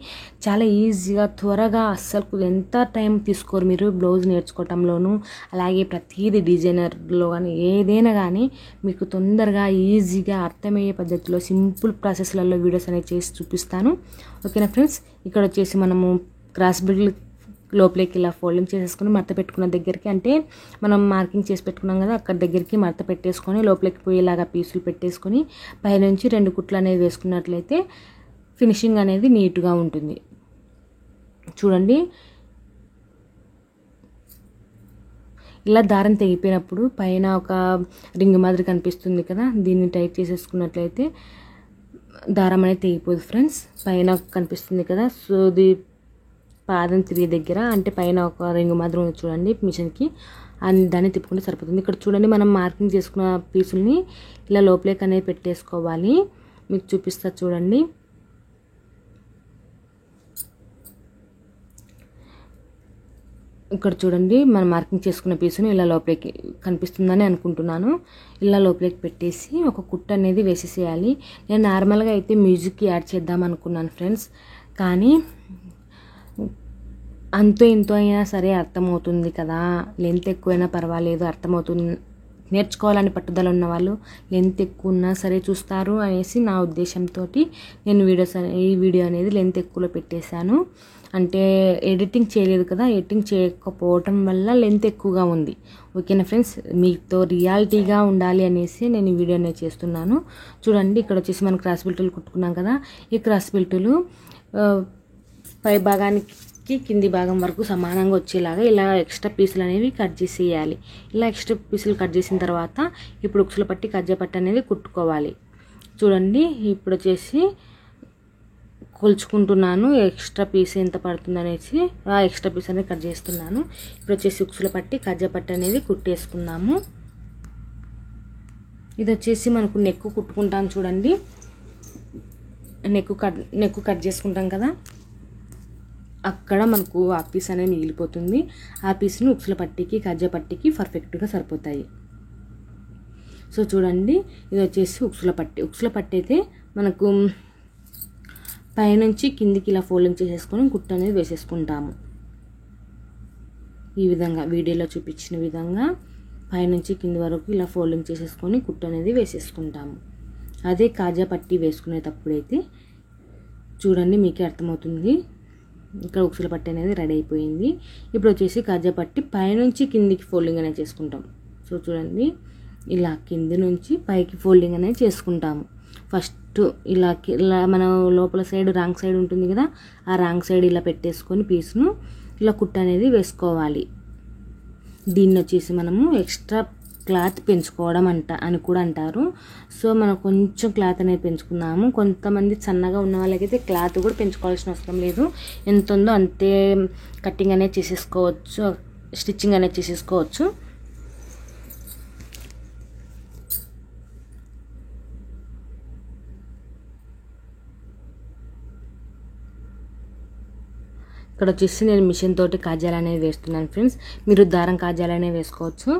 చాలా ఈజీగా త్వరగా, అస్సలు ఎంత టైం తీసుకోరు మీరు బ్లౌజ్ నేర్చుకోవటంలోనూ, అలాగే ప్రతిదీ డిజైనర్లో కానీ ఏదైనా కానీ మీకు తొందరగా ఈజీగా అర్థమయ్యే పద్ధతిలో సింపుల్ ప్రాసెస్లలో వీడియోస్ అనేవి చేసి చూపిస్తాను. ఓకేనా ఫ్రెండ్స్, ఇక్కడ వచ్చేసి మనము క్రాస్ బిల్డ్ లోపలికి ఇలా ఫోల్డింగ్ చేసేసుకొని మడత పెట్టుకున్న దగ్గరికి, అంటే మనం మార్కింగ్ చేసి పెట్టుకున్నాం కదా అక్కడ దగ్గరికి మడత పెట్టేసుకొని లోపలికి పోయేలాగా పీసులు పెట్టేసుకొని పైనుంచి 2 కుట్లు అనేది వేసుకున్నట్లయితే ఫినిషింగ్ అనేది నీట్గా ఉంటుంది. చూడండి, ఇలా దారం తెగిపోయినప్పుడు పైన ఒక రింగ్ మాదిరి కనిపిస్తుంది కదా, దీన్ని టైట్ చేసేసుకున్నట్లయితే దారం అనేది తెగిపోదు ఫ్రెండ్స్. పైన కనిపిస్తుంది కదా, సో ఇది పాదం తిరిగే దగ్గర, అంటే పైన ఒక రింగ్ మాదిరి ఉంది చూడండి మిషన్కి, దాన్ని తిప్పుకుంటే సరిపోతుంది. ఇక్కడ చూడండి, మనం మార్కింగ్ చేసుకున్న పీసుల్ని ఇలా లోపలికి అనేది పెట్టేసుకోవాలి. మీకు చూపిస్తా చూడండి. ఇక్కడ చూడండి, మనం మార్కింగ్ చేసుకున్న పీసుని ఇలా లోపలికి కనిపిస్తుందని అనుకుంటున్నాను. ఇలా లోపలికి పెట్టేసి ఒక కుట్టు అనేది వేసేసేయాలి. నేను నార్మల్గా అయితే మ్యూజిక్ యాడ్ చేద్దాం అనుకున్నాను ఫ్రెండ్స్, కానీ అంతో ఇంతో అయినా సరే అర్థమవుతుంది కదా, లెంత్ ఎక్కువైనా పర్వాలేదు అర్థమవుతుంది, నేర్చుకోవాలని పట్టుదల ఉన్న వాళ్ళు లెంత్ ఎక్కువ ఉన్నా సరే చూస్తారు అనేసి నా ఉద్దేశంతో నేను ఈ వీడియో అనేది లెంత్ ఎక్కువలో పెట్టేశాను. అంటే ఎడిటింగ్ చేయలేదు కదా, ఎడిటింగ్ చేయకపోవటం వల్ల లెంత్ ఎక్కువగా ఉంది. ఓకేనా ఫ్రెండ్స్, మీతో రియాలిటీగా ఉండాలి అనేసి నేను ఈ వీడియో అనేది చేస్తున్నాను. చూడండి, ఇక్కడ వచ్చేసి మనం క్రాస్ బెల్టులు కుట్టుకున్నాం కదా, ఈ క్రాస్ బెల్టులు పై భాగానికి కింది భాగం వరకు సమానంగా వచ్చేలాగా ఇలా ఎక్స్ట్రా పీసులు అనేవి కట్ చేసేయాలి. ఇలా ఎక్స్ట్రా పీసులు కట్ చేసిన తర్వాత ఇప్పుడు ఉక్సుల పట్టి కజ్జా పట్టి అనేది కుట్టుకోవాలి. చూడండి, ఇప్పుడు వచ్చేసి కొలుచుకుంటున్నాను ఎక్స్ట్రా పీస్ ఎంత పడుతుంది అనేసి, ఆ ఎక్స్ట్రా పీస్ అనేది కట్ చేస్తున్నాను. ఇప్పుడు వచ్చేసి ఉక్సుల పట్టి కజ్జా పట్టి అనేది కుట్టేసుకున్నాము. ఇది వచ్చేసి మనకు నెక్కు కుట్టుకుంటాం చూడండి, నెక్కు కట్ చేసుకుంటాం కదా, అక్కడ మనకు ఆ పీస్ అనేది మిగిలిపోతుంది. ఆ పీస్ని ఉక్సుల పట్టికి కజ్జా పట్టికి పర్ఫెక్ట్గా సరిపోతాయి. సో చూడండి, ఇది వచ్చేసి ఉక్సుల పట్టి అయితే మనకు పైనుంచి కిందికి ఇలా ఫోల్డింగ్ చేసేసుకొని కుట్టు అనేది వేసేసుకుంటాము. ఈ విధంగా వీడియోలో చూపించిన విధంగా పైనుంచి కింది వరకు ఇలా ఫోల్డింగ్ చేసేసుకొని కుట్టు అనేది వేసేసుకుంటాము. అదే కాజా పట్టి వేసుకునేటప్పుడైతే చూడండి మీకే అర్థమవుతుంది. ఇక్కడ ఉక్సుల పట్టి అనేది రెడీ అయిపోయింది. ఇప్పుడు వచ్చేసి కాజా పట్టి పైనుంచి కిందికి ఫోల్డింగ్ అనేది చేసుకుంటాం. సో చూడండి, ఇలా కింది నుంచి పైకి ఫోల్డింగ్ అనేది చేసుకుంటాము. ఫస్ట్ ఇలా మనం లోపల సైడ్ రాంగ్ సైడ్ ఉంటుంది కదా, ఆ రాంగ్ సైడ్ ఇలా పెట్టేసుకొని పీస్ను ఇలా కుట్టు అనేది వేసుకోవాలి. దీన్ని వచ్చేసి మనము ఎక్స్ట్రా క్లాత్ పెంచుకోవడం అని కూడా అంటారు. సో మనం కొంచెం క్లాత్ అనేది పెంచుకున్నాము. కొంతమంది సన్నగా ఉన్న వాళ్ళకైతే క్లాత్ కూడా పెంచుకోవాల్సిన అవసరం లేదు, ఎంత ఉందో అంతే కటింగ్ అనేది చేసేసుకోవచ్చు, స్టిచ్చింగ్ అనేది చేసేసుకోవచ్చు. ఇక్కడ వచ్చేసి నేను మిషన్ తోటి కాజాలు అనేవి వేస్తున్నాను ఫ్రెండ్స్. మీరు దారం కాజాలు అనేవి వేసుకోవచ్చు.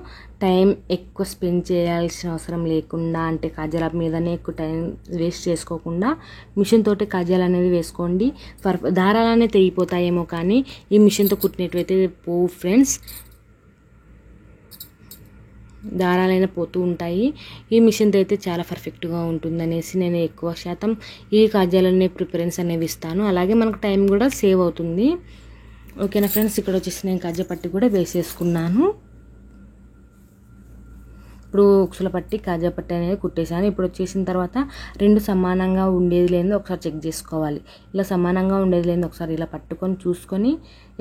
టైం ఎక్కువ స్పెండ్ చేయాల్సిన అవసరం లేకుండా, అంటే కాజాల మీదనే ఎక్కువ టైం వేస్ట్ చేసుకోకుండా మిషన్ తోటి కాజాలు అనేది వేసుకోండి. దారాలు అనేవి తెగిపోతాయేమో కానీ ఈ మిషన్తో కుట్టినట్లయితే పోవు ఫ్రెండ్స్, దారాలైనా పోతూ ఉంటాయి. ఈ మిషన్తో అయితే చాలా పర్ఫెక్ట్గా ఉంటుందనేసి నేను ఎక్కువ శాతం ఈ కాజాలనే ప్రిఫరెన్స్ అనేవి ఇస్తాను. అలాగే మనకు టైం కూడా సేవ్ అవుతుంది. ఓకేనా ఫ్రెండ్స్, ఇక్కడ వచ్చేసి నేను కాజా పట్టి కూడా వేసేసుకున్నాను. ఇప్పుడు ఉక్సుల పట్టి కాజా పట్టి అనేది కుట్టేశాను. ఇప్పుడు వచ్చేసిన తర్వాత రెండు సమానంగా ఉండేది లేదో ఒకసారి చెక్ చేసుకోవాలి. ఇలా సమానంగా ఉండేది లేదో ఒకసారి ఇలా పట్టుకొని చూసుకొని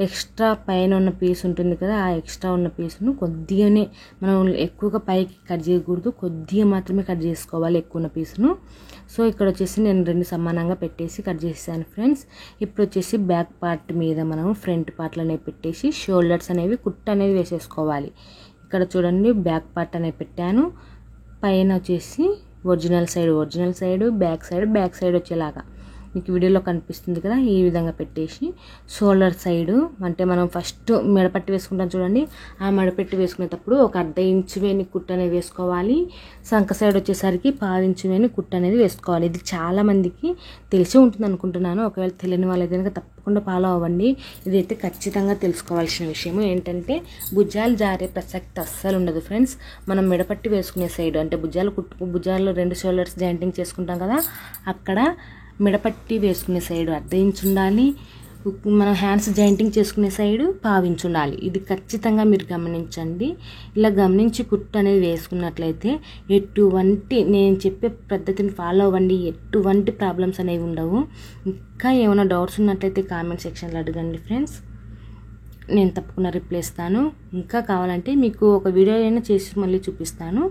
ఎక్స్ట్రా పైన ఉన్న పీస్ ఉంటుంది కదా, ఆ ఎక్స్ట్రా ఉన్న పీస్ను కొద్దిగానే, మనం ఎక్కువగా పైకి కట్ చేయకూడదు, కొద్దిగా మాత్రమే కట్ చేసుకోవాలి ఎక్కువ ఉన్న పీస్ను. సో ఇక్కడ వచ్చేసి నేను రెండు సమానంగా పెట్టేసి కట్ చేసాను ఫ్రెండ్స్. ఇప్పుడు వచ్చేసి బ్యాక్ పార్ట్ మీద మనం ఫ్రంట్ పార్ట్లు అనేవి పెట్టేసి షోల్డర్స్ అనేవి కుట్టు అనేది వేసేసుకోవాలి. ఇక్కడ చూడండి బ్యాక్ పార్ట్ అనేది పెట్టాను, పైన వచ్చేసి ఒరిజినల్ సైడ్ బ్యాక్ సైడ్ వచ్చేలాగా మీకు వీడియోలో కనిపిస్తుంది కదా, ఈ విధంగా పెట్టేసి షోల్డర్ సైడ్ అంటే మనం ఫస్ట్ మెడపట్టి వేసుకుంటాం చూడండి, ఆ మెడపెట్టి వేసుకునేటప్పుడు ఒక 1/2 ఇంచు వేని కుట్టు అనేది వేసుకోవాలి. సంక సైడ్ వచ్చేసరికి 1/4 ఇంచు వేని కుట్టు అనేది వేసుకోవాలి. ఇది చాలామందికి తెలిసి ఉంటుంది అనుకుంటున్నాను. ఒకవేళ తెలియని వాళ్ళైతే కనుక తప్పకుండా ఫాలో అవ్వండి. ఇదైతే ఖచ్చితంగా తెలుసుకోవాల్సిన విషయం ఏంటంటే భుజాలు జారే ప్రసక్తి అస్సలు ఉండదు ఫ్రెండ్స్. మనం మెడపట్టి వేసుకునే సైడ్ అంటే భుజాలు 2 షోల్డర్స్ జాయింటింగ్ చేసుకుంటాం కదా, అక్కడ మెడపట్టి వేసుకునే సైడ్ 1/2 ఇంచు ఉండాలి, మన హ్యాండ్స్ జాయింటింగ్ చేసుకునే సైడ్ పావించి ఉండాలి. ఇది ఖచ్చితంగా మీరు గమనించండి. ఇలా గమనించి కుట్టు అనేది వేసుకున్నట్లయితే ఎటువంటి నేను చెప్పే పద్ధతిని ఫాలో అవ్వండి, ఎటువంటి ప్రాబ్లమ్స్ అనేవి ఉండవు. ఇంకా ఏమైనా డౌట్స్ ఉన్నట్లయితే కామెంట్ సెక్షన్లో అడగండి ఫ్రెండ్స్, నేను తప్పకుండా రిప్లై ఇస్తాను. ఇంకా కావాలంటే మీకు ఒక వీడియో అయినా చేసి మళ్ళీ చూపిస్తాను.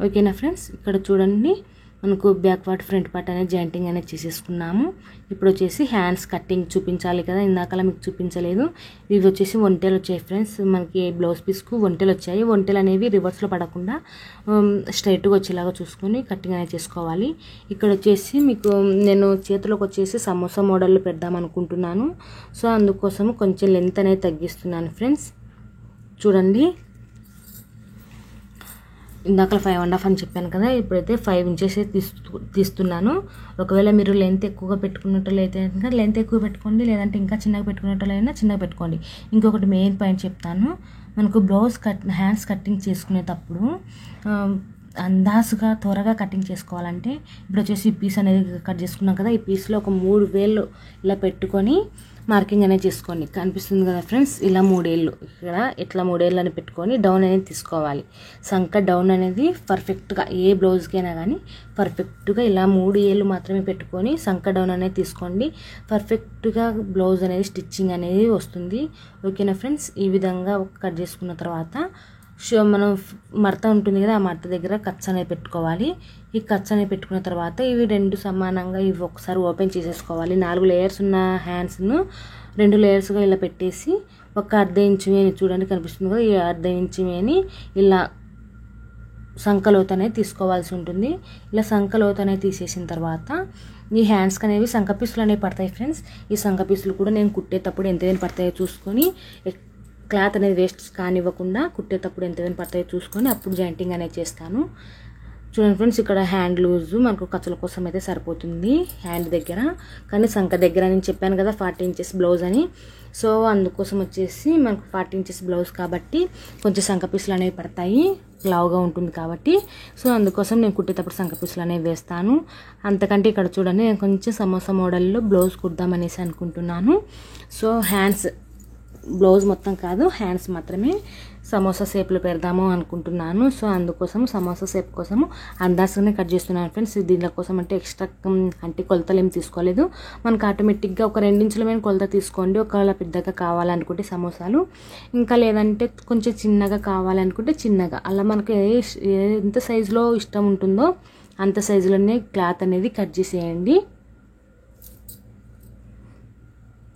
ఓకేనా ఫ్రెండ్స్, ఇక్కడ చూడండి మనకు బ్యాక్ పార్ట్ ఫ్రంట్ పార్ట్ అనేది జాయింటింగ్ అనేది చేసేసుకున్నాము. ఇప్పుడు వచ్చేసి హ్యాండ్స్ కట్టింగ్ చూపించాలి కదా, ఇందాకలా మీకు చూపించలేదు. ఇవి వచ్చేసి ఒంటెలు వచ్చాయి ఫ్రెండ్స్, మనకి బ్లౌజ్ పీస్కు ఒంటెలు వచ్చాయి. ఒంటెలు అనేవి రివర్స్లో పడకుండా స్ట్రైట్గా వచ్చేలాగా చూసుకొని కట్టింగ్ అనేది చేసుకోవాలి. ఇక్కడ వచ్చేసి మీకు నేను చేతిలోకి వచ్చేసి సమోసా మోడల్లో పెడదాం అనుకుంటున్నాను. సో అందుకోసం కొంచెం లెంత్ అనేది తగ్గిస్తున్నాను ఫ్రెండ్స్. చూడండి, ఇందాక 5.5 అని చెప్పాను కదా, ఇప్పుడైతే 5 ఇంచెస్ తీస్తున్నాను. ఒకవేళ మీరు లెంత్ ఎక్కువగా పెట్టుకున్నట్లయితే కనుక లెంత్ ఎక్కువ పెట్టుకోండి, లేదంటే ఇంకా చిన్నగా పెట్టుకున్నట్లయినా చిన్నగా పెట్టుకోండి. ఇంకొకటి మెయిన్ పాయింట్ చెప్తాను, మనకు బ్లౌజ్ హ్యాండ్స్ కటింగ్ చేసుకునేటప్పుడు అందాజుగా త్వరగా కటింగ్ చేసుకోవాలంటే ఇప్పుడు వచ్చేసి ఈ పీస్ అనేది కట్ చేసుకున్నాం కదా, ఈ పీస్లో ఒక 3 వేళ్ళు ఇలా పెట్టుకొని మార్కింగ్ అనేది చేసుకోండి. కనిపిస్తుంది కదా ఫ్రెండ్స్, ఇలా 3 ఏళ్ళు ఇక్కడ ఇట్లా 3 ఏళ్ళు అని పెట్టుకొని డౌన్ అనేది తీసుకోవాలి. సంక డౌన్ అనేది పర్ఫెక్ట్గా ఏ బ్లౌజ్కైనా కానీ పర్ఫెక్ట్గా ఇలా 3 ఏళ్ళు మాత్రమే పెట్టుకొని సంక డౌన్ అనేది తీసుకోండి. పర్ఫెక్ట్గా బ్లౌజ్ అనేది స్టిచ్చింగ్ అనేది వస్తుంది. ఓకేనా ఫ్రెండ్స్, ఈ విధంగా కట్ చేసుకున్న తర్వాత మనం మడత ఉంటుంది కదా, ఆ మడత దగ్గర కట్స్ అనేది పెట్టుకోవాలి. ఈ కట్స్ అనేది పెట్టుకున్న తర్వాత ఇవి 2 సమానంగా ఇవి ఒకసారి ఓపెన్ చేసేసుకోవాలి. 4 లేయర్స్ ఉన్న హ్యాండ్స్ను 2 లేయర్స్గా ఇలా పెట్టేసి ఒక 1/2 ఇంచు వేని చూడండి కనిపిస్తుంది కదా, ఈ 1/2 ఇంచు వేని ఇలా సంకలోతు అనేది తీసుకోవాల్సి ఉంటుంది. ఇలా సంకలోతు అనేది తీసేసిన తర్వాత ఈ హ్యాండ్స్కి అనేవి సంక పీసులు అనేవి పడతాయి ఫ్రెండ్స్. ఈ సంక పీసులు కూడా నేను కుట్టేటప్పుడు ఎంతైనా పడతాయో చూసుకొని, క్లాత్ అనేది వేస్ట్ కానివ్వకుండా కుట్టేటప్పుడు ఎంతైనా పడతాయో చూసుకొని అప్పుడు జాయింటింగ్ అనేది చేస్తాను. చూడండి ఫ్రెండ్స్, ఇక్కడ హ్యాండ్ లూజు మనకు ఖర్చుల కోసం అయితే సరిపోతుంది హ్యాండ్ దగ్గర, కానీ సంక దగ్గర నేను చెప్పాను కదా 40 ఇంచెస్ బ్లౌజ్ అని. సో అందుకోసం వచ్చేసి మనకు 40 ఇంచెస్ బ్లౌజ్ కాబట్టి కొంచెం సంక పీసులు అనేవి పడతాయి, లావుగా ఉంటుంది కాబట్టి. సో అందుకోసం నేను కుట్టేటప్పుడు సంక పీసులు అనేవి వేస్తాను. అంతకంటే ఇక్కడ చూడండి, నేను కొంచెం సమోసా మోడల్లో బ్లౌజ్ కుడదామనేసి అనుకుంటున్నాను. సో హ్యాండ్స్ బ్లౌజ్ మొత్తం కాదు, హ్యాండ్స్ మాత్రమే సమోసా షేప్లో పెడదాము అనుకుంటున్నాను. సో అందుకోసం సమోసా షేప్ కోసము అందాజగానే కట్ చేస్తున్నాను ఫ్రెండ్స్. దీనికోసం అంటే ఎక్స్ట్రా అంటే కొలతలు ఏం తీసుకోలేదు, మనకు ఆటోమేటిక్గా ఒక 2 ఇంచుల మీద కొలత తీసుకోండి. ఒకవేళ పెద్దగా కావాలనుకుంటే సమోసాలు, ఇంకా లేదంటే కొంచెం చిన్నగా కావాలనుకుంటే చిన్నగా, అలా మనకు ఎంత సైజులో ఇష్టం ఉంటుందో అంత సైజులోనే క్లాత్ అనేది కట్ చేసేయండి.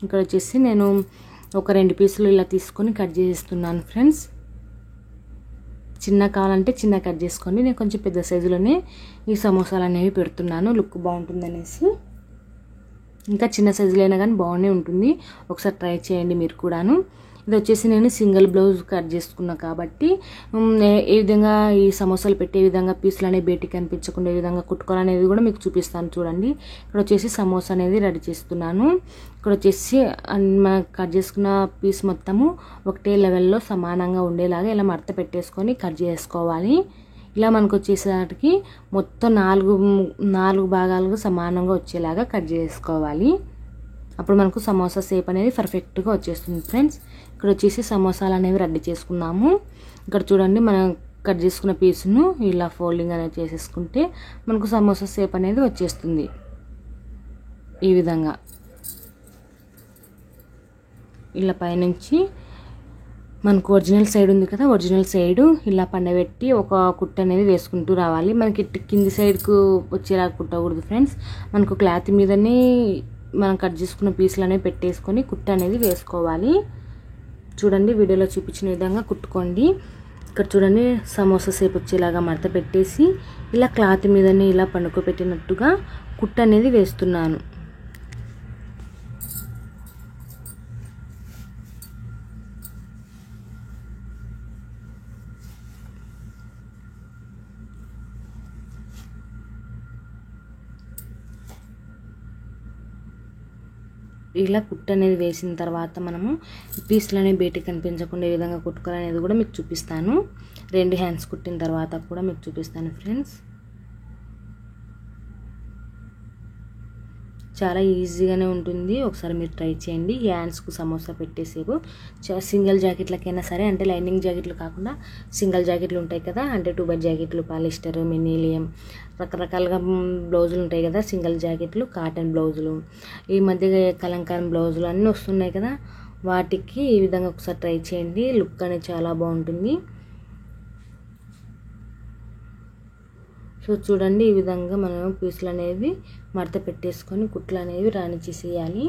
ఇక్కడ వచ్చేసి నేను ఒక 2 పీసులు ఇలా తీసుకొని కట్ చేస్తున్నాను ఫ్రెండ్స్. చిన్న కావాలంటే చిన్న కట్ చేసుకోండి, నేను కొంచెం పెద్ద సైజులోనే ఈ సమోసాలు అనేవి పెడుతున్నాను, లుక్ బాగుంటుందనేసి. ఇంకా చిన్న సైజులో అయినా కానీ బాగానే ఉంటుంది, ఒకసారి ట్రై చేయండి మీరు కూడాను. ఇది వచ్చేసి నేను సింగిల్ బ్లౌజ్ కట్ చేసుకున్నా కాబట్టి ఏ విధంగా ఈ సమోసాలు పెట్టే విధంగా పీసులు అనేవి బయటికి కనిపించకుండా ఏ విధంగా కుట్టుకోవాలనేది కూడా మీకు చూపిస్తాను చూడండి. ఇక్కడ వచ్చేసి సమోసా అనేది రెడీ చేస్తున్నాను. ఇక్కడ వచ్చేసి మనం కట్ చేసుకున్న పీస్ మొత్తము ఒకటే లెవెల్లో సమానంగా ఉండేలాగా ఇలా మడత పెట్టేసుకొని కట్ చేసుకోవాలి. ఇలా మనకు వచ్చేసరికి మొత్తం 4 భాగాలుగా సమానంగా వచ్చేలాగా కట్ చేసుకోవాలి. అప్పుడు మనకు సమోసా షేప్ అనేది పర్ఫెక్ట్గా వచ్చేస్తుంది ఫ్రెండ్స్. ఇక్కడ వచ్చేసి సమోసాలు అనేవి రెడీ చేసుకున్నాము. ఇక్కడ చూడండి, మనం కట్ చేసుకున్న పీసును ఇలా ఫోల్డింగ్ అనేది చేసేసుకుంటే మనకు సమోసా షేప్ అనేది వచ్చేస్తుంది. ఈ విధంగా ఇలా పైనుంచి మనకు ఒరిజినల్ సైడ్ ఉంది కదా, ఒరిజినల్ సైడు ఇలా పండబెట్టి ఒక కుట్ట అనేది వేసుకుంటూ రావాలి. మనకి కింది సైడ్కు వచ్చేలా కుట్టకూడదు ఫ్రెండ్స్. మనకు క్లాత్ మీదనే మనం కట్ చేసుకున్న పీసులు అనేవి పెట్టేసుకొని కుట్ట అనేది వేసుకోవాలి. చూడండి, వీడియోలో చూపించిన విధంగా కుట్టుకోండి. ఇక్కడ చూడండి, సమోసా షేప్ వచ్చేలాగా మడత పెట్టేసి ఇలా క్లాత్ మీదనే ఇలా పండుకోబెట్టినట్టుగా కుట్ట అనేది వేస్తున్నాను. ఇలా కుట్టు అనేది వేసిన తర్వాత మనము పీసులు అనేవి బయటికి కనిపించకుండా ఏ విధంగా కుట్టుకోవాలనేది కూడా మీకు చూపిస్తాను. 2 హ్యాండ్స్ కుట్టిన తర్వాత కూడా మీకు చూపిస్తాను ఫ్రెండ్స్. చాలా ఈజీగానే ఉంటుంది. ఒకసారి మీరు ట్రై చేయండి. హ్యాండ్స్కు సమోసా పెట్టేసేపు సింగిల్ జాకెట్లకైనా సరే, అంటే లైనింగ్ జాకెట్లు కాకుండా సింగిల్ జాకెట్లు ఉంటాయి కదా, అంటే 2 బై జాకెట్లు, పాలిస్టర్, మినీలియం, రకరకాలుగా బ్లౌజులు ఉంటాయి కదా, సింగిల్ జాకెట్లు, కాటన్ బ్లౌజులు, ఈ మధ్య కలంకారం బ్లౌజులు అన్నీ వస్తున్నాయి కదా, వాటికి ఈ విధంగా ఒకసారి ట్రై చేయండి. లుక్ అనేది చాలా బాగుంటుంది. సో చూడండి, ఈ విధంగా మనం పీసులు అనేవి మడత పెట్టేసుకొని కుట్లు అనేవి రానిచ్చేసేయాలి.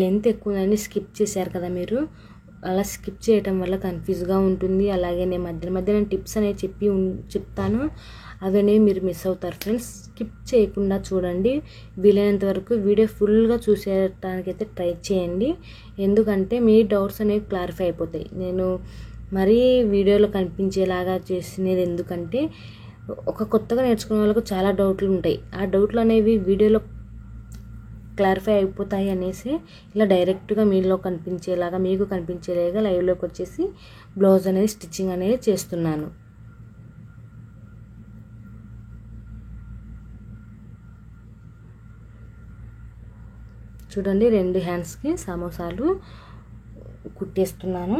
లెంత్ ఎక్కువని స్కిప్ చేశారు కదా మీరు, అలా స్కిప్ చేయటం వల్ల కన్ఫ్యూజ్గా ఉంటుంది. అలాగే నేను మధ్య టిప్స్ అనేవి చెప్తాను, అవన్నీ మీరు మిస్ అవుతారు ఫ్రెండ్స్. స్కిప్ చేయకుండా చూడండి. వీలైనంత వరకు వీడియో ఫుల్గా చూసేటానికైతే ట్రై చేయండి. ఎందుకంటే మీ డౌట్స్ అనేవి క్లారిఫై అయిపోతాయి. నేను మరీ వీడియోలో కనిపించేలాగా చేసినది ఎందుకంటే కొత్తగా నేర్చుకునే వాళ్ళకు చాలా డౌట్లు ఉంటాయి. ఆ డౌట్లు అనేవి వీడియోలో క్లారిఫై అయిపోతాయి అనేసి ఇలా డైరెక్ట్గా మీలో కనిపించేలాగా, మీకు కనిపించేలాగా లైవ్లోకి వచ్చేసి బ్లౌజ్ అనేది స్టిచ్చింగ్ అనేది చేస్తున్నాను. చూడండి, 2 హ్యాండ్స్కి సమోసాలు కుట్టేస్తున్నాను.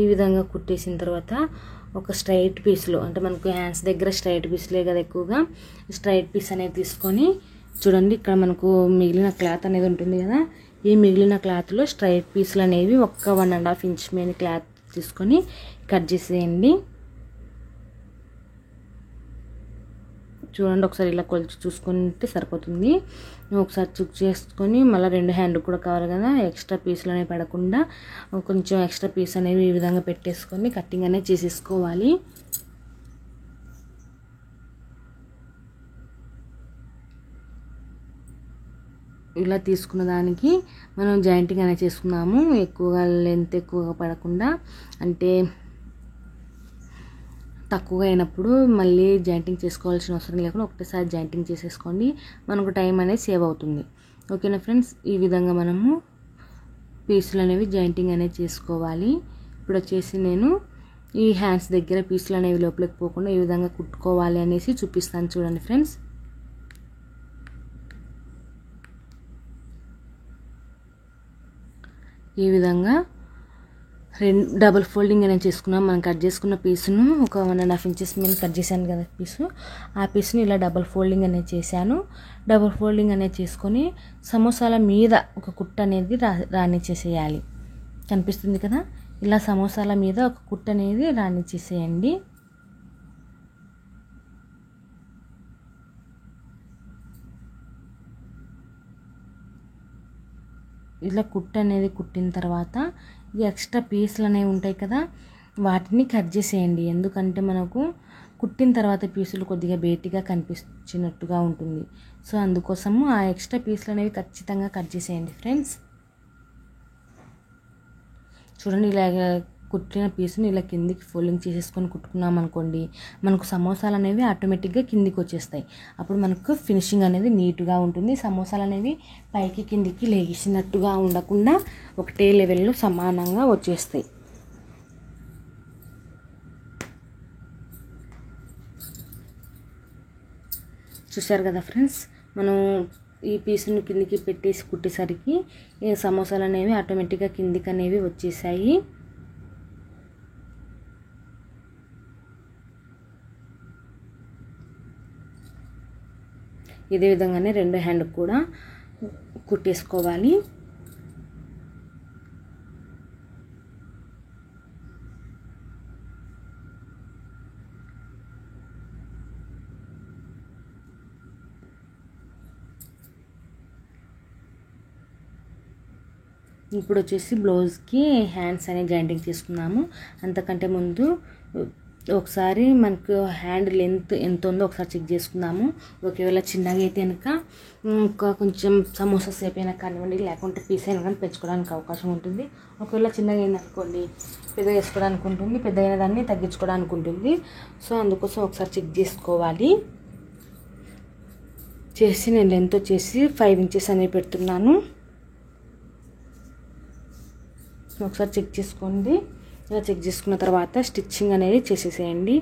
ఈ విధంగా కుట్టేసిన తర్వాత ఒక స్ట్రైట్ పీస్లో, అంటే మనకు హ్యాండ్స్ దగ్గర స్ట్రైట్ పీస్లే కదా ఎక్కువగా, స్ట్రైట్ పీస్ అనేది తీసుకొని చూడండి, ఇక్కడ మనకు మిగిలిన క్లాత్ అనేది ఉంటుంది కదా, ఈ మిగిలిన క్లాత్లో స్ట్రైట్ పీసులు అనేవి 1.5 ఇంచ్ మీద క్లాత్ తీసుకొని కట్ చేసేయండి. చూడండి, ఒకసారి ఇలా కొలిచి చూసుకుంటే సరిపోతుంది. ఒకసారి చెక్ చేసుకొని మళ్ళీ 2 హ్యాండ్ కూడా కావాలి కదా, ఎక్స్ట్రా పీసులు అనేవి పడకుండా కొంచెం ఎక్స్ట్రా పీస్ అనేవి ఈ విధంగా పెట్టేసుకొని కటింగ్ అనేది చేసేసుకోవాలి. ఇలా తీసుకున్న దానికి మనం జాయింటింగ్ అనేది చేసుకున్నాము. ఎక్కువగా లెంత్ ఎక్కువగా పడకుండా, అంటే తక్కువగా అయినప్పుడు మళ్ళీ జాయింటింగ్ చేసుకోవాల్సిన అవసరం లేకుండా ఒకటేసారి జాయింటింగ్ చేసేసుకోండి. మనకు టైం అనేది సేవ్ అవుతుంది. ఓకేనా ఫ్రెండ్స్, ఈ విధంగా మనము పీసులు అనేవి జాయింటింగ్ అనేది చేసుకోవాలి. ఇప్పుడు వచ్చేసి నేను ఈ హ్యాండ్స్ దగ్గర పీసులు అనేవి లోపలికి పోకుండా ఈ విధంగా కుట్టుకోవాలి అనేసి చూపిస్తాను. చూడండి ఫ్రెండ్స్, ఈ విధంగా డబుల్ ఫోల్డింగ్ అనేది చేసుకున్నాం. మనం కట్ చేసుకున్న పీసును ఒక 1.5 ఇంచెస్ మీద కట్ చేశాను కదా పీసు, ఆ పీస్ని ఇలా డబుల్ ఫోల్డింగ్ అనేది చేశాను. డబుల్ ఫోల్డింగ్ అనేది చేసుకొని సమోసాల మీద ఒక కుట్ట అనేది రానిచ్చేసేయాలి. కనిపిస్తుంది కదా, ఇలా సమోసాల మీద ఒక కుట్ట అనేది రానిచ్చేసేయండి. ఇలా కుట్ట అనేది కుట్టిన తర్వాత ఈ ఎక్స్ట్రా పీసులు అనేవి ఉంటాయి కదా, వాటిని కట్ చేసేయండి. ఎందుకంటే మనకు కుట్టిన తర్వాత పీసులు కొద్దిగా బేటిగా కనిపించినట్టుగా ఉంటుంది. సో అందుకోసము ఆ ఎక్స్ట్రా పీసులు అనేవి ఖచ్చితంగా కట్ చేసేయండి ఫ్రెండ్స్. చూడండి, ఇలా కుట్టిన పీసుని ఇలా కిందికి ఫోల్డింగ్ చేసేసుకొని కుట్టుకున్నాం అనుకోండి, మనకు సమోసాలు అనేవి ఆటోమేటిక్గా కిందికి వచ్చేస్తాయి. అప్పుడు మనకు ఫినిషింగ్ అనేది నీట్గా ఉంటుంది. సమోసాలు అనేవి పైకి కిందికి లేగిసినట్టుగా ఉండకుండా ఒకటే లెవెల్లో సమానంగా వచ్చేస్తాయి. చూసారు కదా ఫ్రెండ్స్, మనం ఈ పీసుని కిందికి పెట్టేసి కుట్టేసరికి ఈ సమోసాలు అనేవి ఆటోమేటిక్గా కిందికి అనేవి వచ్చేసాయి. ఇదే విధంగానే 2 హ్యాండ్ కూడా కుట్టేసుకోవాలి. ఇప్పుడు వచ్చేసి బ్లౌజ్కి హ్యాండ్స్ అనేది జాయింటింగ్ చేసుకున్నాము. అంతకంటే ముందు ఒకసారి మనకు హ్యాండ్ లెంత్ ఎంత ఉందో ఒకసారి చెక్ చేసుకుందాము. ఒకవేళ చిన్నగా అయితే కనుక ఇంకా కొంచెం సమోసా సేపు అయినా కానివ్వండి, లేకుంటే పీస్ అయినా కానీ పెంచుకోవడానికి అవకాశం ఉంటుంది. ఒకవేళ చిన్నగా అయిందనుకోండి పెద్దగా వేసుకోవడానికి ఉంటుంది, పెద్ద అయిన దాన్ని తగ్గించుకోవడానికి ఉంటుంది. సో అందుకోసం ఒకసారి చెక్ చేసుకోవాలి. చేసి నేను లెంత్ వచ్చేసి 5 ఇంచెస్ అనేవి పెడుతున్నాను. ఒకసారి చెక్ చేసుకోండి. ఇలా చెక్ చేసుకున్న తర్వాత స్టిచ్చింగ్ అనేది చేసేసేయండి.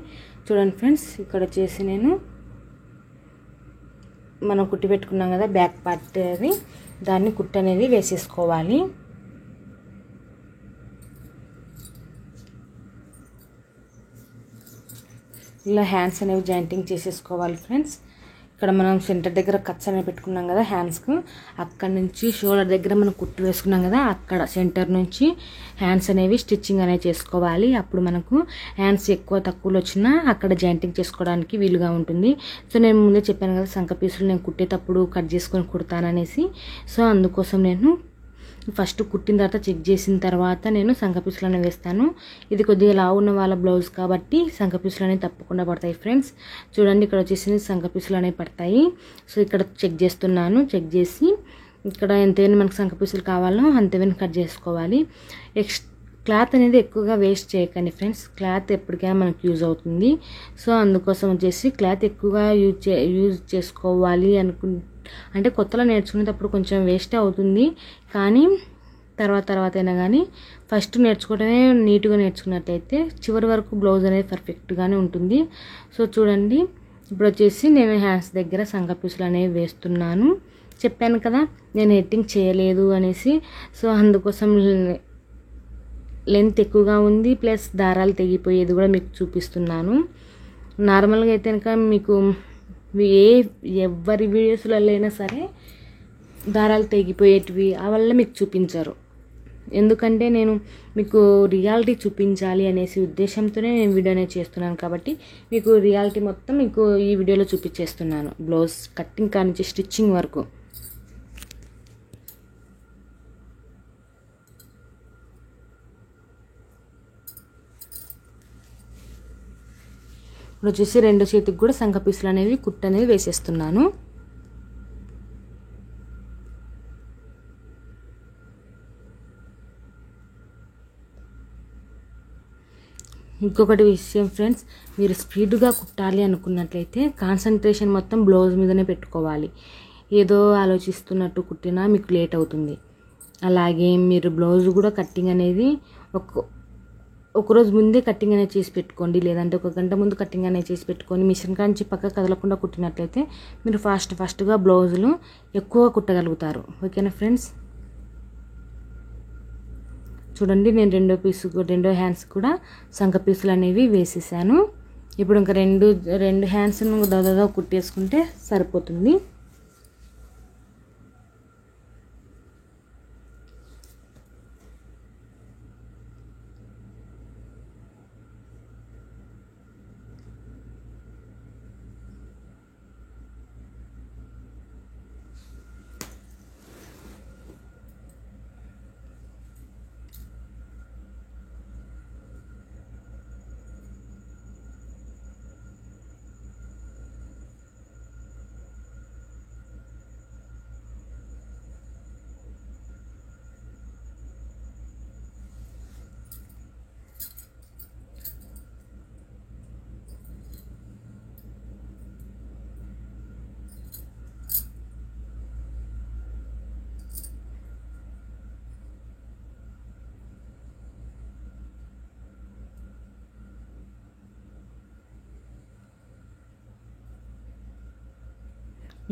చూడండి ఫ్రెండ్స్, ఇక్కడ వచ్చేసి నేను మనం కుట్టి పెట్టుకున్నాం కదా బ్యాక్ పార్ట్ అది, దాన్ని కుట్టు అనేది వేసేసుకోవాలి. ఇలా హ్యాండ్స్ అనేవి జాయింటింగ్ చేసేసుకోవాలి ఫ్రెండ్స్. ఇక్కడ మనం సెంటర్ దగ్గర కట్స్ అనేవి పెట్టుకున్నాం కదా హ్యాండ్స్కు, అక్కడ నుంచి షోల్డర్ దగ్గర మనం కుట్టు వేసుకున్నాం కదా, అక్కడ సెంటర్ నుంచి హ్యాండ్స్ అనేవి స్టిచ్చింగ్ అనేది చేసుకోవాలి. అప్పుడు మనకు హ్యాండ్స్ ఎక్కువ తక్కువలో వచ్చినా అక్కడ జాయింటింగ్ చేసుకోవడానికి వీలుగా ఉంటుంది. సో నేను ముందే చెప్పాను కదా సంక పీసులు నేను కుట్టేటప్పుడు కట్ చేసుకొని కుడతాననేసి. సో అందుకోసం నేను ఫస్ట్ కుట్టిన తర్వాత చెక్ చేసిన తర్వాత నేను సంక పీసులు అనేవి వేస్తాను. ఇది కొద్దిగా లావు ఉన్న వాళ్ళ బ్లౌజ్ కాబట్టి సంక పీసులు అనేవి తప్పకుండా పడతాయి ఫ్రెండ్స్. చూడండి, ఇక్కడ వచ్చేసి సంక పీసులు అనేవి పడతాయి. సో ఇక్కడ చెక్ చేస్తున్నాను. చెక్ చేసి ఇక్కడ ఎంతైనా మనకు సంక పీసులు కావాలో అంతవరకు కట్ చేసుకోవాలి. క్లాత్ అనేది ఎక్కువగా వేస్ట్ చేయకండి ఫ్రెండ్స్, క్లాత్ ఎప్పటికైనా మనకు యూజ్ అవుతుంది. సో అందుకోసం వచ్చేసి క్లాత్ ఎక్కువగా యూజ్ చేసుకోవాలి అంటే కొత్తలో నేర్చుకునేటప్పుడు కొంచెం వేస్ట్ అవుతుంది, కానీ తర్వాత అయినా కానీ ఫస్ట్ నేర్చుకోవడమే నీట్గా నేర్చుకున్నట్లయితే చివరి వరకు బ్లౌజ్ అనేది పర్ఫెక్ట్గానే ఉంటుంది. సో చూడండి, ఇప్పుడు వచ్చేసి నేను హ్యాండ్స్ దగ్గర సంక పీసులు అనేవి వేస్తున్నాను. చెప్పాను కదా నేను ఎడిటింగ్ చేయలేదు అనేసి. సో అందుకోసం లెంత్ ఎక్కువగా ఉంది, ప్లస్ దారాలు తెగిపోయేది కూడా మీకు చూపిస్తున్నాను. నార్మల్గా అయితే కనుక మీకు ఎవరి వీడియోస్లలో అయినా సరే దారాలు తెగిపోయేటివి ఆ వల్ల మీకు చూపించరు. ఎందుకంటే నేను మీకు రియాలిటీ చూపించాలి అనేసి ఉద్దేశంతోనే నేను వీడియో అనేది చేస్తున్నాను కాబట్టి మీకు రియాలిటీ మొత్తం మీకు ఈ వీడియోలో చూపించేస్తున్నాను, బ్లౌజ్ కట్టింగ్ కానించి స్టిచ్చింగ్ వరకు. ఇప్పుడు వచ్చేసి రెండో చేతికి కూడా సంక పీసులు అనేవి కుట్టు అనేది వేసేస్తున్నాను. ఇంకొకటి విషయం ఫ్రెండ్స్, మీరు స్పీడ్గా కుట్టాలి అనుకున్నట్లయితే కాన్సన్ట్రేషన్ మొత్తం బ్లౌజ్ మీదనే పెట్టుకోవాలి. ఏదో ఆలోచిస్తున్నట్టు కుట్టినా మీకు లేట్ అవుతుంది. అలాగే మీరు బ్లౌజ్ కూడా కట్టింగ్ అనేది ఒకరోజు ముందే కట్టింగ్ అనేది చేసి పెట్టుకోండి, లేదంటే 1 గంట ముందు కట్టింగ్ అనేది చేసి పెట్టుకొని మిషన్ కాంచి పక్క కదలకుండా కుట్టినట్లయితే మీరు ఫాస్ట్గా బ్లౌజులు ఎక్కువ కుట్టగలుగుతారు. ఓకేనా ఫ్రెండ్స్? చూడండి, నేను రెండో హ్యాండ్స్ కూడా సంక పీసులు అనేవి వేసేసాను. ఇప్పుడు ఇంకా రెండు హ్యాండ్స్ను దాదాపు కుట్టేసుకుంటే సరిపోతుంది.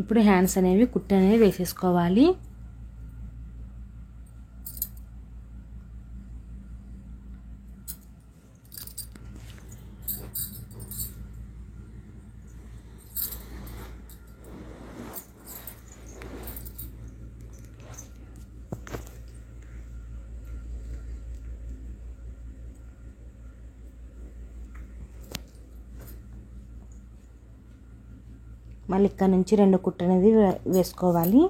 ఇప్పుడు హ్యాండ్స్ అనేవి కుట్టు అనేవి వేసేసుకోవాలి. మళ్ళీ ఇక్కడ నుంచి 2 కుట్టు అనేది వేసుకోవాలి.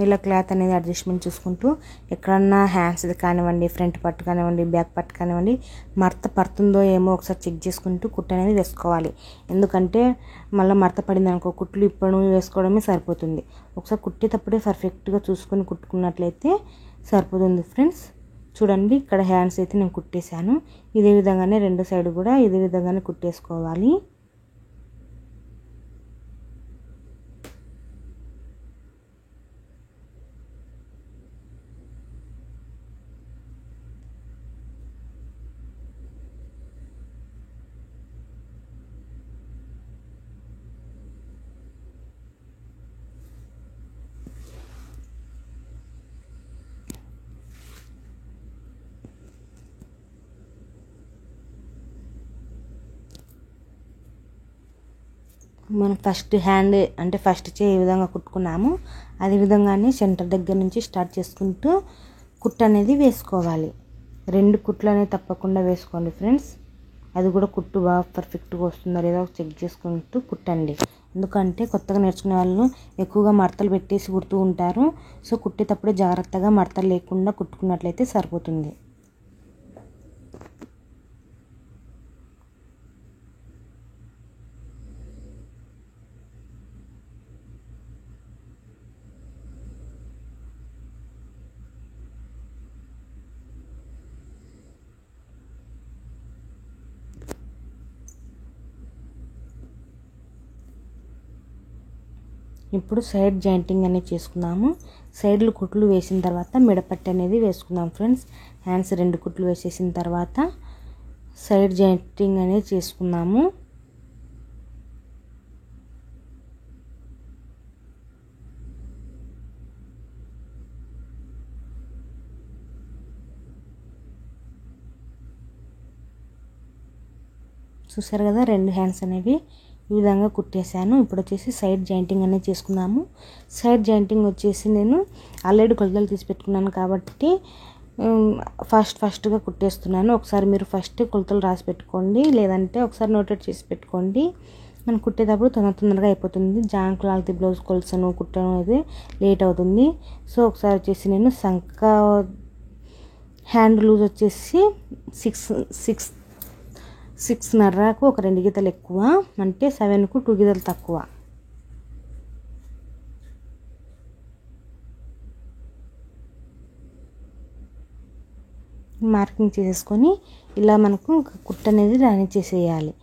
ఇలా క్లాత్ అనేది అడ్జస్ట్మెంట్ చూసుకుంటూ ఎక్కడన్నా హ్యాండ్స్ది కానివ్వండి, ఫ్రంట్ పట్టు కానివ్వండి, బ్యాక్ పట్టు కానివ్వండి, మడత పడుతుందో ఏమో ఒకసారి చెక్ చేసుకుంటూ కుట్టు అనేది వేసుకోవాలి. ఎందుకంటే మళ్ళీ మడత పడింది అనుకో కుట్లు ఇప్పడం వేసుకోవడమే సరిపోతుంది. ఒకసారి కుట్టేటప్పుడే పర్ఫెక్ట్గా చూసుకొని కుట్టుకున్నట్లయితే సరిపోతుంది ఫ్రెండ్స్. చూడండి ఇక్కడ హ్యాండ్స్ అయితే నేను కుట్టేశాను. ఇదే విధంగానే రెండు సైడ్ కూడా ఇదే విధంగానే కుట్టేసుకోవాలి. మనం ఫస్ట్ హ్యాండ్ అంటే ఫస్ట్ చేయి ఏ విధంగా కుట్టుకున్నాము అదే విధంగానే సెంటర్ దగ్గర నుంచి స్టార్ట్ చేసుకుంటూ కుట్టు అనేది వేసుకోవాలి. 2 కుట్లు అనేది తప్పకుండా వేసుకోండి ఫ్రెండ్స్. అది కూడా కుట్టు బాగా పర్ఫెక్ట్గా వస్తుందో లేదో చెక్ చేసుకుంటూ కుట్టండి. ఎందుకంటే కొత్తగా నేర్చుకునే వాళ్ళు ఎక్కువగా మడతలు పెట్టేసి కుడుతూ ఉంటారు. సో కుట్టేటప్పుడే జాగ్రత్తగా మడతలు లేకుండా కుట్టుకున్నట్లయితే సరిపోతుంది. ఇప్పుడు సైడ్ జాయింటింగ్ అనేది చేసుకున్నాము. సైడ్లు కుట్లు వేసిన తర్వాత మిడపట్టి అనేది వేసుకుందాం ఫ్రెండ్స్. హ్యాండ్స్ 2 కుట్లు వేసేసిన తర్వాత సైడ్ జాయింటింగ్ అనేది చేసుకున్నాము. చూసారు కదా 2 హ్యాండ్స్ అనేవి ఈ విధంగా కుట్టేశాను. ఇప్పుడు వచ్చేసి సైడ్ జాయింటింగ్ అనేది చేసుకున్నాము. సైడ్ జాయింటింగ్ వచ్చేసి నేను ఆల్రెడీ కొలతలు తీసి పెట్టుకున్నాను కాబట్టి ఫస్ట్గా కుట్టేస్తున్నాను. ఒకసారి మీరు ఫస్ట్ కొలతలు రాసి పెట్టుకోండి, లేదంటే ఒకసారి నోటెడ్ చేసి పెట్టుకోండి. మనం కుట్టేటప్పుడు తొందరగా అయిపోతుంది. జాన్ క్లాత్ బ్లౌజ్ కొలసను కుట్టడం అయితే లేట్ అవుతుంది. సో ఒకసారి వచ్చేసి నేను సంక హ్యాండ్ లూజ్ వచ్చేసి 6.5కు ఒక 2 గీతలు ఎక్కువ, అంటే 7కు 2 గీతలు తక్కువ. మార్కింగ్ చేసేసుకొని ఇలా మనకు కుట్టు అనేది రాని చేసేయాలి.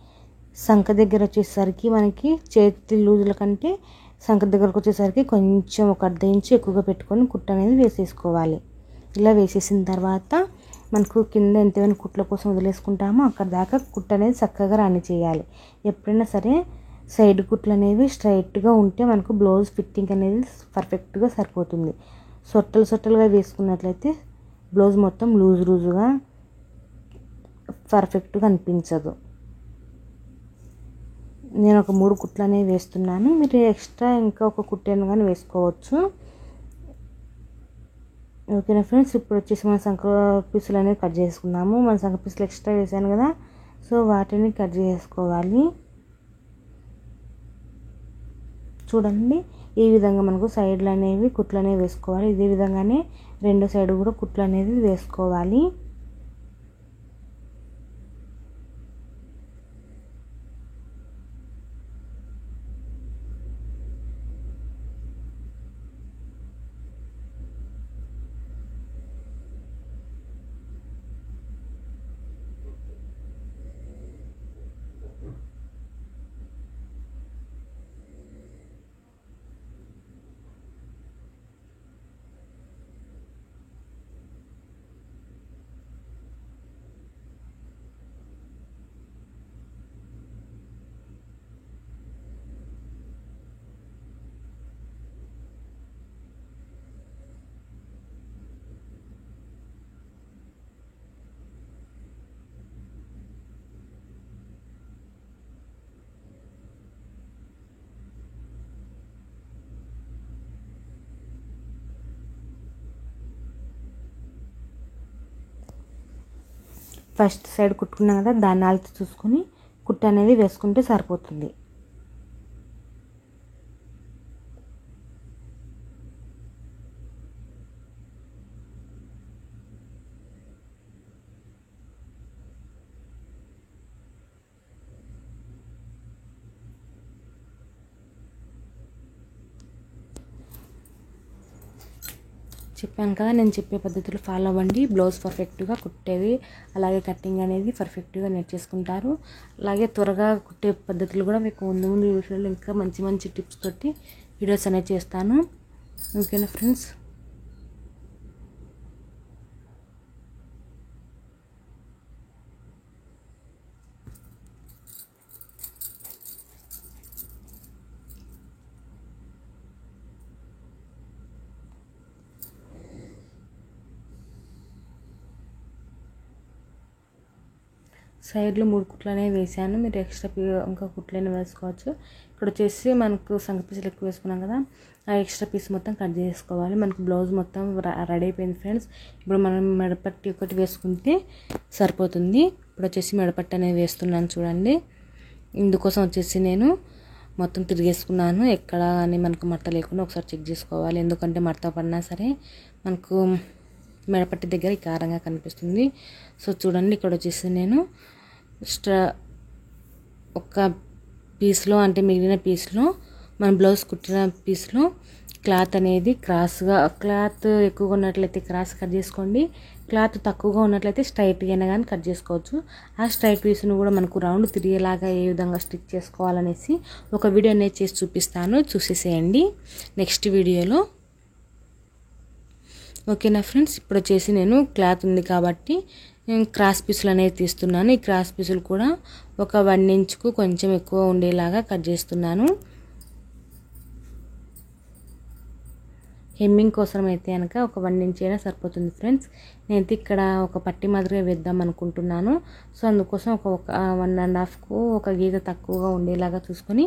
సంక దగ్గర వచ్చేసరికి మనకి చేతి లూజుల కంటే సంక దగ్గరకు వచ్చేసరికి కొంచెం ఒక 1/2 ఇంచు ఎక్కువగా పెట్టుకొని కుట్టు అనేది వేసేసుకోవాలి. ఇలా వేసేసిన తర్వాత మనకు కింద ఎంతైనా కుట్ల కోసం వదిలేసుకుంటామో అక్కడ దాకా కుట్టు అనేది చక్కగా రాని చేయాలి. ఎప్పుడైనా సరే సైడ్ కుట్లు అనేవి స్ట్రైట్గా ఉంటే మనకు బ్లౌజ్ ఫిట్టింగ్ అనేది పర్ఫెక్ట్గా సరిపోతుంది. సొట్టలుగా వేసుకున్నట్లయితే బ్లౌజ్ మొత్తం లూజుగా పర్ఫెక్ట్గా అనిపించదు. నేను ఒక 3 కుట్లు అనేవి వేస్తున్నాను. మీరు ఎక్స్ట్రా ఇంకా ఒక కుట్టేను కానీ వేసుకోవచ్చు. ఓకేనా ఫ్రెండ్స్. ఇప్పుడు వచ్చేసి మన సంక పీసులు అనేవి కట్ చేసుకున్నాము. మన సంక పీసులు ఎక్స్ట్రా వేసాను కదా, సో వాటిని కట్ చేసుకోవాలి. చూడండి ఈ విధంగా మనకు సైడ్లు అనేవి కుట్లు అనేవి వేసుకోవాలి. ఇదే విధంగానే 2 సైడ్ కూడా కుట్లు అనేది వేసుకోవాలి. ఫస్ట్ సైడ్ కుట్టుకున్నాం కదా, దాన్ని ఆల్చి చూసుకొని కుట్టు అనేది వేసుకుంటే సరిపోతుంది. చెప్పాను కదా, నేను చెప్పే పద్ధతులు ఫాలో అవ్వండి. బ్లౌజ్ పర్ఫెక్ట్గా కుట్టేది అలాగే కటింగ్ అనేది పర్ఫెక్ట్గా నేర్చేసుకుంటారు. అలాగే త్వరగా కుట్టే పద్ధతులు కూడా మీకు ముందు ముందు వీడియోలో ఇంకా మంచి మంచి టిప్స్ తోటి వీడియోస్ అనేది చేస్తాను. ఓకేనా ఫ్రెండ్స్. సైడ్లో 3 కుట్లు అనేవి వేసాను. మీరు ఎక్స్ట్రా ఇంకా కుట్లైనా వేసుకోవచ్చు. ఇక్కడ వచ్చేసి మనకు సంక పీసులు ఎక్కువ వేసుకున్నాం కదా, ఆ ఎక్స్ట్రా పీస్ మొత్తం కట్ చేసుకోవాలి. మనకు బ్లౌజ్ మొత్తం రెడీ అయిపోయింది ఫ్రెండ్స్. ఇప్పుడు మనం మెడపట్టి ఒకటి వేసుకుంటే సరిపోతుంది. ఇప్పుడు వచ్చేసి మెడపట్టి అనేది వేస్తున్నాను చూడండి. ఇందుకోసం వచ్చేసి నేను మొత్తం తిరిగేసుకున్నాను. ఎక్కడ కానీ మనకు మడత లేకుండా ఒకసారి చెక్ చేసుకోవాలి. ఎందుకంటే మడత పడినా సరే మనకు మెడపట్టి దగ్గర ఈ కారంగా కనిపిస్తుంది. సో చూడండి, ఇక్కడ వచ్చేసి నేను ఒక పీస్లో అంటే మిగిలిన పీస్లో మన బ్లౌజ్ కుట్టిన పీస్లో క్లాత్ అనేది క్రాస్గా, క్లాత్ ఎక్కువగా ఉన్నట్లయితే క్రాస్ కట్ చేసుకోండి. క్లాత్ తక్కువగా ఉన్నట్లయితే స్ట్రైట్గా అయినా కానీ కట్ చేసుకోవచ్చు. ఆ స్ట్రైట్ పీస్ను కూడా మనకు రౌండ్ తిరిగేలాగా ఏ విధంగా స్టిచ్ చేసుకోవాలనేసి ఒక వీడియో అనేది చేసి చూపిస్తాను, చూసేసేయండి నెక్స్ట్ వీడియోలో. ఓకేనా ఫ్రెండ్స్. ఇప్పుడు వచ్చేసి నేను క్లాత్ ఉంది కాబట్టి క్రాస్ పీసులు అనేవి తీస్తున్నాను. ఈ క్రాస్ పీసులు కూడా ఒక 1 ఇంచుకు కొంచెం ఎక్కువ ఉండేలాగా కట్ చేస్తున్నాను. హెమ్మింగ్ కోసం అయితే కనుక ఒక 1 ఇంచ్ అయినా సరిపోతుంది ఫ్రెండ్స్. నేనైతే ఇక్కడ ఒక పట్టి మాదిరిగా వేద్దాం అనుకుంటున్నాను. సో అందుకోసం ఒక 1.5కు ఒక గీత తక్కువగా ఉండేలాగా చూసుకొని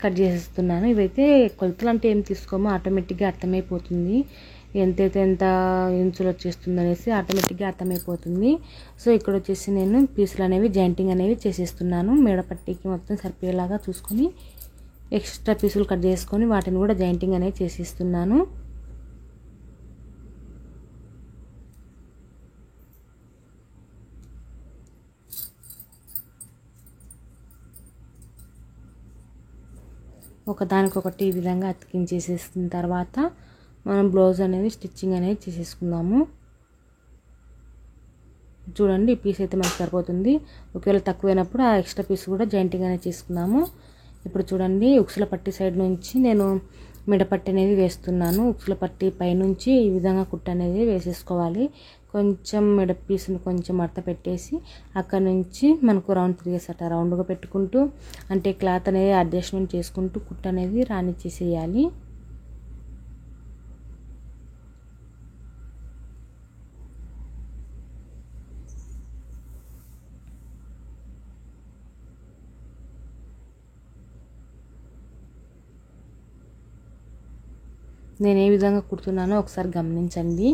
కట్ చేసేస్తున్నాను. ఇవైతే కొలతలు అంటే ఏం తీసుకోమో ఆటోమేటిక్గా అర్థమైపోతుంది. ఎంతైతే ఎంత ఇంచులు వచ్చేస్తుంది అనేసి ఆటోమేటిక్గా అర్థమైపోతుంది. సో ఇక్కడ వచ్చేసి నేను పీసులు అనేవి జాయింటింగ్ అనేవి చేసేస్తున్నాను. మెడపట్టికి మొత్తం సరిపోయేలాగా చూసుకొని ఎక్స్ట్రా పీసులు కట్ చేసుకొని వాటిని కూడా జాయింటింగ్ అనేవి చేసేస్తున్నాను. ఒకదానికొకటి ఈ విధంగా అతికించేసేసిన తర్వాత మనం బ్లౌజ్ అనేది స్టిచ్చింగ్ అనేది చేసేసుకుందాము. చూడండి, ఈ పీస్ అయితే మనకు సరిపోతుంది. ఒకవేళ తక్కువైనప్పుడు ఆ ఎక్స్ట్రా పీస్ కూడా జాయింటింగ్ అనేది చేసుకుందాము. ఇప్పుడు చూడండి, ఉక్సుల పట్టి సైడ్ నుంచి నేను మిడపట్టి అనేది వేస్తున్నాను. ఉక్సుల పట్టి పైనుంచి ఈ విధంగా కుట్టు అనేది వేసేసుకోవాలి. కొంచెం మిడ పీస్ని కొంచెం మడత పెట్టేసి అక్కడ నుంచి మనకు రౌండ్ తిరిగేసట రౌండ్గా పెట్టుకుంటూ అంటే క్లాత్ అనేది అడ్జస్ట్మెంట్ చేసుకుంటూ కుట్టు అనేది రానిచ్చేసేయాలి. నేను ఏ విధంగా కుడుతున్నానో ఒకసారి గమనించండి.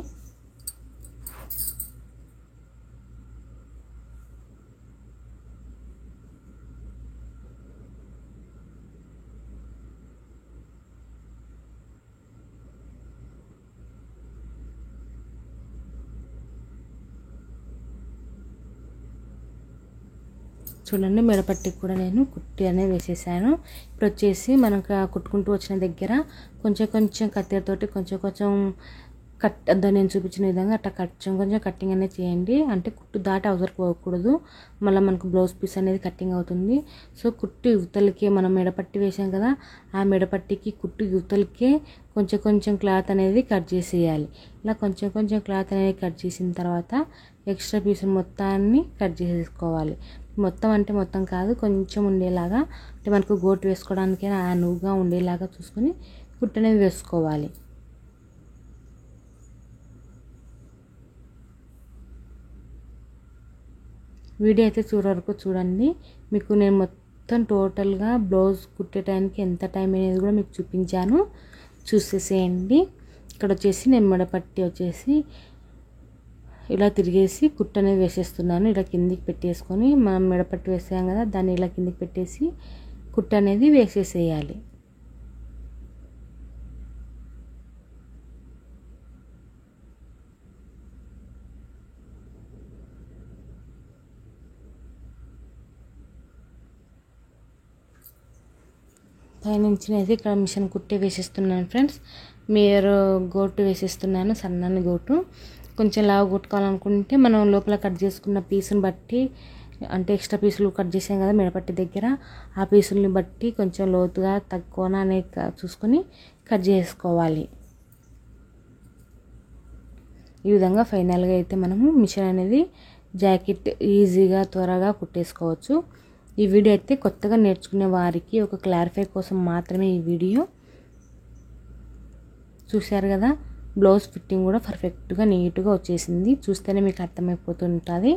చూడండి, మెడపట్టికి కూడా నేను కుట్టి అనేది వేసేసాను. ఇప్పుడు వచ్చేసి మనకు కుట్టుకుంటూ వచ్చిన దగ్గర కొంచెం కొంచెం కత్తెరతోటి కొంచెం కొంచెం నేను చూపించిన విధంగా అట్లా కొంచెం కట్టింగ్ అనేది చేయండి. అంటే కుట్టు దాటి అవసరం పోకూడదు, మళ్ళీ మనకు బ్లౌజ్ పీస్ అనేది కట్టింగ్ అవుతుంది. సో కుట్టు యువతలకే మనం మెడపట్టి వేసాం కదా, ఆ మెడపట్టికి కుట్టు యువతలకే కొంచెం కొంచెం క్లాత్ అనేది కట్ చేసేయాలి. ఇలా కొంచెం కొంచెం క్లాత్ అనేది కట్ చేసిన తర్వాత ఎక్స్ట్రా పీస్ మొత్తాన్ని కట్ చేసేసుకోవాలి. మొత్తం అంటే మొత్తం కాదు, కొంచెం ఉండేలాగా, అంటే మనకు గోటు వేసుకోవడానికి అనువుగా ఉండేలాగా చూసుకొని కుట్టు అనేది వేసుకోవాలి. వీడియో అయితే వరకు చూడండి. మీకు నేను మొత్తం టోటల్గా బ్లౌజ్ కుట్టేటానికి ఎంత టైం అనేది కూడా మీకు చూపించాను, చూసేసేయండి. ఇక్కడ వచ్చేసి నేను మెడపట్టి వచ్చేసి ఇలా తిరిగేసి కుట్టు అనేది వేసేస్తున్నాను. ఇలా కిందికి పెట్టేసుకొని మనం మెడపట్టి వేసాం కదా, దాన్ని ఇలా కిందికి పెట్టేసి కుట్టు అనేది వేసేసేయాలి. పైనుంచి అయితే ఇక్కడ మిషన్ కుట్టే వేసేస్తున్నాను ఫ్రెండ్స్. మీరు గోటు వేసేస్తున్నాను, సన్నని గోటు. కొంచెం లావు కొట్టుకోవాలనుకుంటే మనం లోపల కట్ చేసుకున్న పీసుని బట్టి, అంటే ఎక్స్ట్రా పీసులు కట్ చేసాం కదా మెడపట్టి దగ్గర, ఆ పీసుల్ని బట్టి కొంచెం లోతుగా తక్కువనా అనేది చూసుకొని కట్ చేసుకోవాలి. ఈ విధంగా ఫైనల్గా అయితే మనము మిషన్ అనేది జాకెట్ ఈజీగా త్వరగా కుట్టేసుకోవచ్చు. ఈ వీడియో అయితే కొత్తగా నేర్చుకునే వారికి ఒక క్లారిఫై కోసం మాత్రమే ఈ వీడియో. చూశారు కదా, బ్లౌజ్ ఫిట్టింగ్ కూడా పర్ఫెక్ట్గా నీట్గా వచ్చేసింది. చూస్తేనే మీకు అర్థమైపోతుంటుంది.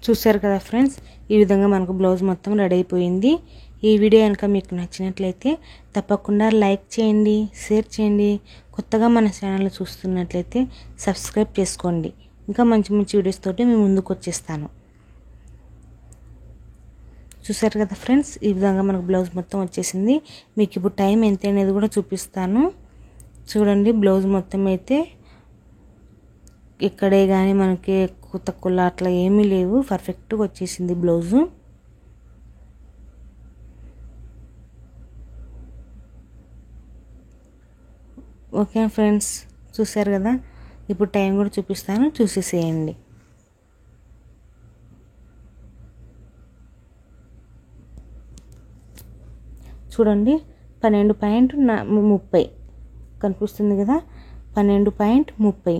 చూశారు కదా ఫ్రెండ్స్, ఈ విధంగా మనకు బ్లౌజ్ మొత్తం రెడీ అయిపోయింది. ఈ వీడియో కనుక మీకు నచ్చినట్లయితే తప్పకుండా లైక్ చేయండి, షేర్ చేయండి. కొత్తగా మన ఛానల్ చూస్తున్నట్లయితే సబ్స్క్రైబ్ చేసుకోండి. ఇంకా మంచి మంచి వీడియోస్ తోటి మేము ముందుకు వచ్చేస్తాను. చూశారు కదా ఫ్రెండ్స్, ఈ విధంగా మనకు బ్లౌజ్ మొత్తం వచ్చేసింది. మీకు ఇప్పుడు టైం ఎంత అనేది కూడా చూపిస్తాను. చూడండి, బ్లౌజ్ మొత్తం అయితే ఇక్కడే కానీ మనకి ఎక్కువ తక్కువ అట్లా ఏమీ లేవు, పర్ఫెక్ట్గా వచ్చేసింది బ్లౌజు. ఓకే ఫ్రెండ్స్, చూశారు కదా, ఇప్పుడు టైం కూడా చూపిస్తాను, చూసేసేయండి. చూడండి, 12.30 కనిపిస్తుంది కదా, 12.30.